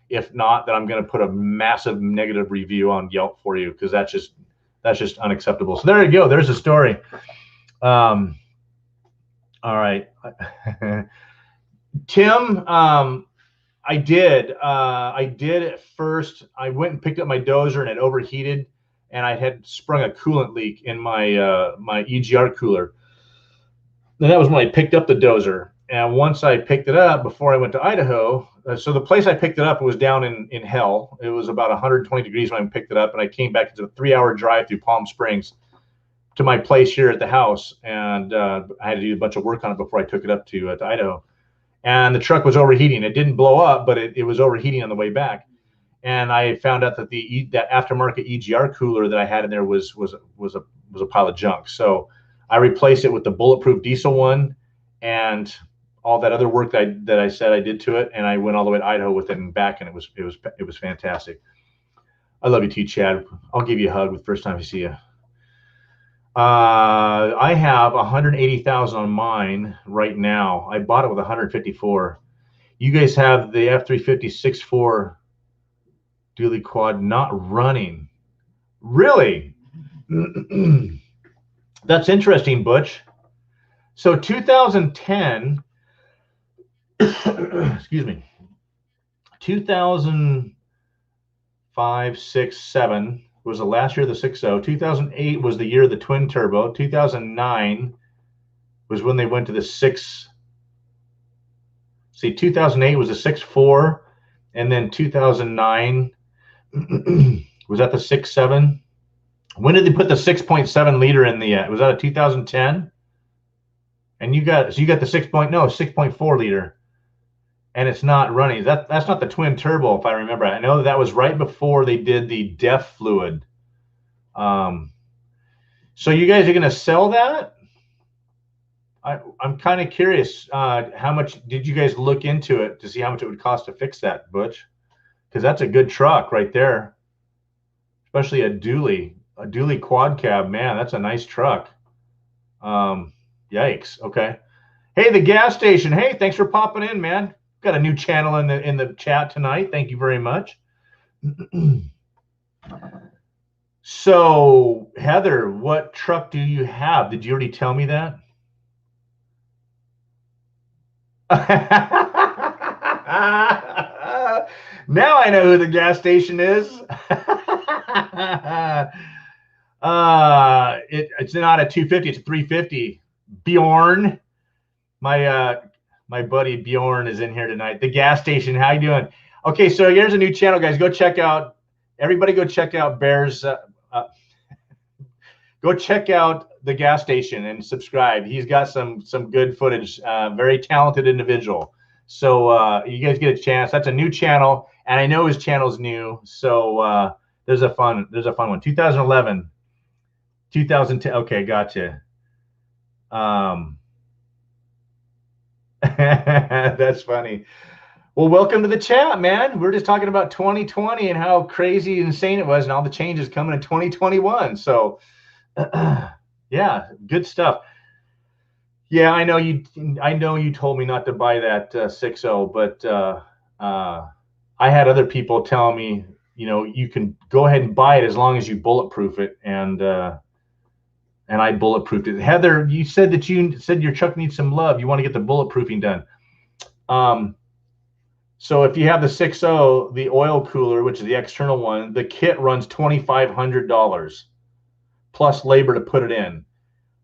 if not, then I'm going to put a massive negative review on Yelp for you, because that's just unacceptable. So there you go. There's a story. All right. Tim, I did at first. I went and picked up my dozer, and it overheated, and I had sprung a coolant leak in my my EGR cooler. And that was when I picked up the dozer. And once I picked it up, before I went to Idaho, so the place I picked it up was down in hell. It was about 120 degrees when I picked it up, and I came back. It's a 3-hour drive through Palm Springs to my place here at the house, and I had to do a bunch of work on it before I took it up to Idaho. And the truck was overheating. It didn't blow up, but it was overheating on the way back. And I found out that that aftermarket EGR cooler that I had in there was a pile of junk. So I replaced it with the bulletproof diesel one, and all that other work that I said I did to it, and I went all the way to Idaho with it and back, and it was fantastic. I love you too, Chad. I'll give you a hug the first time I see you. I have 180,000 on mine right now. I bought it with 154. You guys have the F350 6.4 dually quad not running. Really? That's interesting, Butch. So 2010, excuse me, 2005, 6, 7 was the last year of the 6.0. 2008 was the year of the twin turbo. 2009 was when they went to the 6. See, 2008 was a 6.4, and then 2009 was that the 6.7? When did they put the 6.7 liter in the? Was that a 2010? And you got the 6.4 liter, and it's not running. That's not the twin turbo, if I remember. I know that was right before they did the DEF fluid. So you guys are going to sell that? I'm kind of curious. How much did you guys look into it to see how much it would cost to fix that, Butch? Because that's a good truck right there, especially a dually quad cab. Man, that's a nice truck. Yikes. Okay. Hey, the gas station. Hey, thanks for popping in, man. Got a new channel in the chat tonight. Thank you very much. So, Heather, what truck do you have? Did you already tell me that? Now I know who the gas station is. It's not a 250, it's a 350. Bjorn, my buddy Bjorn is in here tonight. The gas station, how you doing? Okay, so here's a new channel, guys. Go check out. Everybody, go check out Bear's. Go check out the gas station and subscribe. He's got some good footage. Very talented individual. So you guys get a chance. That's a new channel, and I know his channel's new. So there's a fun one. 2011, 2010. Okay, gotcha. That's funny. Well, welcome to the chat, man. We're just talking about 2020 and how crazy and insane it was, and all the changes coming in 2021. So, yeah, good stuff. Yeah, I know you told me not to buy that 6.0, but I had other people tell me, you can go ahead and buy it as long as you bulletproof it, and I bulletproofed it. Heather, you said that your truck needs some love. You want to get the bulletproofing done. So if you have the 6.0, the oil cooler, which is the external one, the kit runs $2,500 plus labor to put it in.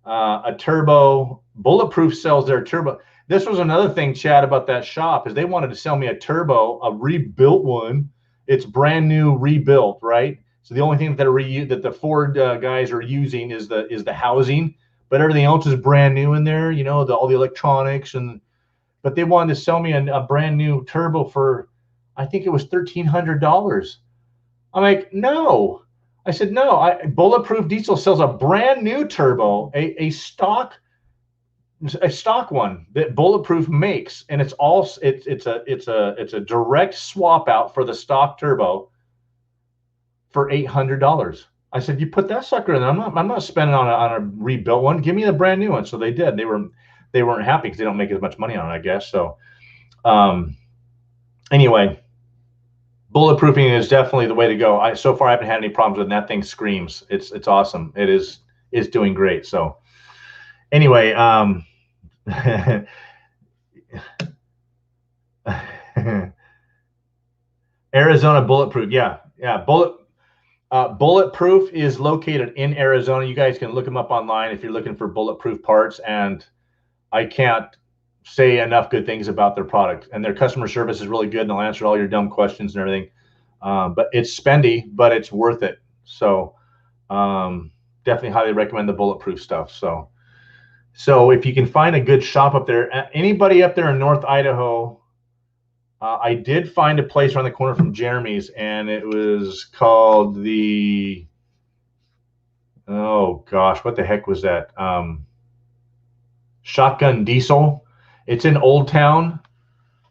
A turbo, Bulletproof sells their turbo. This was another thing, Chad, about that shop, is they wanted to sell me a turbo, a rebuilt one. It's brand new, rebuilt, right? So the only thing that the Ford guys are using is the housing, but everything else is brand new in there. All the electronics, but they wanted to sell me a brand new turbo for, I think it was $1,300. I'm like, no. I said, no. Bulletproof Diesel sells a brand new turbo, a stock one that Bulletproof makes, and it's a direct swap out for the stock turbo for $800. I said, you put that sucker in there. I'm not spending on a rebuilt one. Give me the brand new one. So they did. They weren't happy because they don't make as much money on it, I guess. So anyway, bulletproofing is definitely the way to go. So far I haven't had any problems with it. That thing screams. It's awesome. It's doing great. So anyway, Arizona Bulletproof. Yeah. Bulletproof is located in Arizona. You guys can look them up online if you're looking for bulletproof parts, and I can't say enough good things about their product, and their customer service is really good, and they'll answer all your dumb questions and everything. But it's spendy, but it's worth it. So definitely highly recommend the bulletproof stuff. So if you can find a good shop up there, anybody up there in North Idaho, I did find a place around the corner from Jeremy's, and it was called oh gosh, what the heck was that? Shotgun Diesel. It's in Old Town.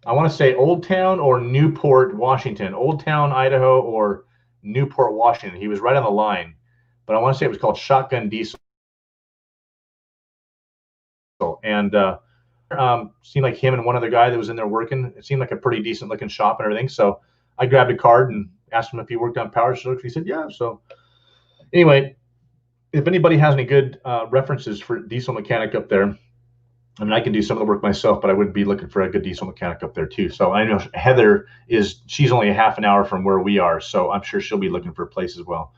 I want to say Old Town or Newport, Washington. Old Town, Idaho, or Newport, Washington. He was right on the line, but I want to say it was called Shotgun Diesel. And seemed like him and one other guy that was in there working. It seemed like a pretty decent looking shop and everything. So I grabbed a card and asked him if he worked on power strokes. He said, yeah. So anyway, if anybody has any good references for diesel mechanic up there, I mean, I can do some of the work myself, but I would be looking for a good diesel mechanic up there too. So I know Heather she's only a half an hour from where we are. So I'm sure she'll be looking for a place as well.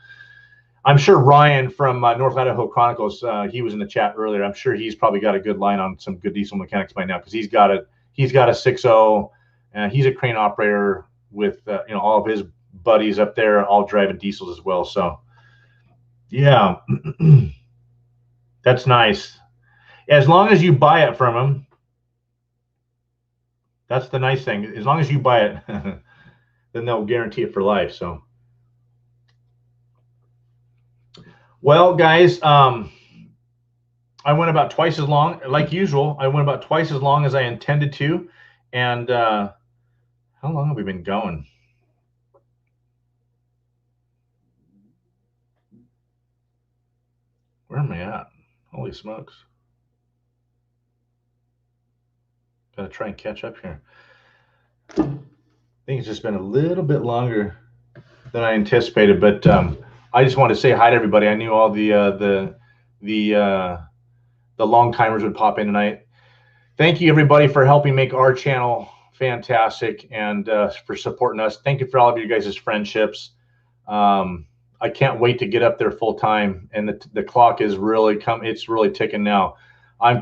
I'm sure Ryan from North Idaho Chronicles, he was in the chat earlier. I'm sure he's probably got a good line on some good diesel mechanics by now, because he's got He's got a 6.0, and he's a crane operator with you know, all of his buddies up there, all driving diesels as well. So yeah, that's nice. As long as you buy it from him, that's the nice thing. As long as you buy it, then they'll guarantee it for life. So, well, guys, I went about twice as long, like usual. I went about twice as long as I intended to. And how long have we been going? Where am I at? Holy smokes. Gotta try and catch up here. I think it's just been a little bit longer than I anticipated, but I just wanted to say hi to everybody. I knew all the long timers would pop in tonight. Thank you, everybody, for helping make our channel fantastic and for supporting us. Thank you for all of you guys' friendships. I can't wait to get up there full time, and the clock is really it's really ticking now. I'm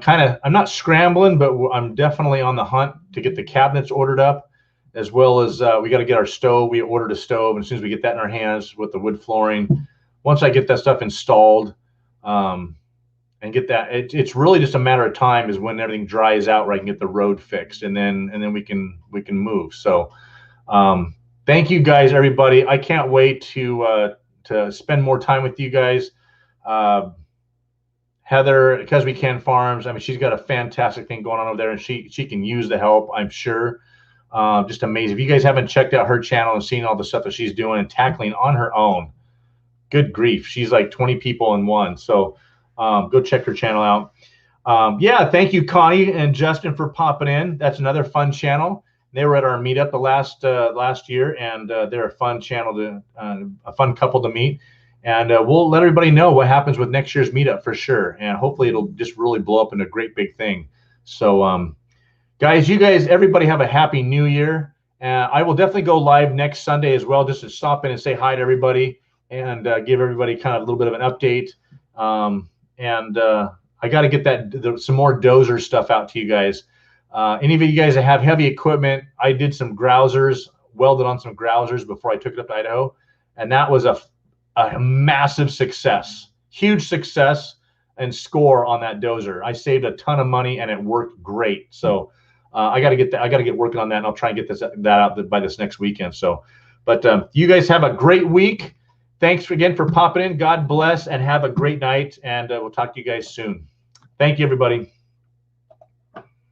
not scrambling, but I'm definitely on the hunt to get the cabinets ordered up, as well as we got to get our stove. We ordered a stove, and as soon as we get that in our hands with the wood flooring, once I get that stuff installed and get that, it's really just a matter of time is when everything dries out where I can get the road fixed, and then we can move. So thank you guys, everybody. I can't wait to spend more time with you guys. Heather, Because We Can Farms, I mean, she's got a fantastic thing going on over there, and she can use the help, I'm sure. Just amazing. If you guys haven't checked out her channel and seen all the stuff that she's doing and tackling on her own, good grief, she's like 20 people in one. So go check her channel out. Yeah, thank you, Connie and Justin, for popping in. That's another fun channel. They were at our meetup the last year, and they're a fun channel a fun couple to meet. And we'll let everybody know what happens with next year's meetup for sure. And hopefully it'll just really blow up into a great big thing. So, guys, everybody have a happy new year. I will definitely go live next Sunday as well, just to stop in and say hi to everybody and give everybody kind of a little bit of an update. I got to get some more dozer stuff out to you guys. Any of you guys that have heavy equipment, I did some grousers, welded on some grousers before I took it up to Idaho. And that was a massive success, huge success and score on that dozer. I saved a ton of money and it worked great. So I got to get working on that, and I'll try and get that out by this next weekend. So, but you guys have a great week. Thanks again for popping in. God bless and have a great night. And we'll talk to you guys soon. Thank you, everybody.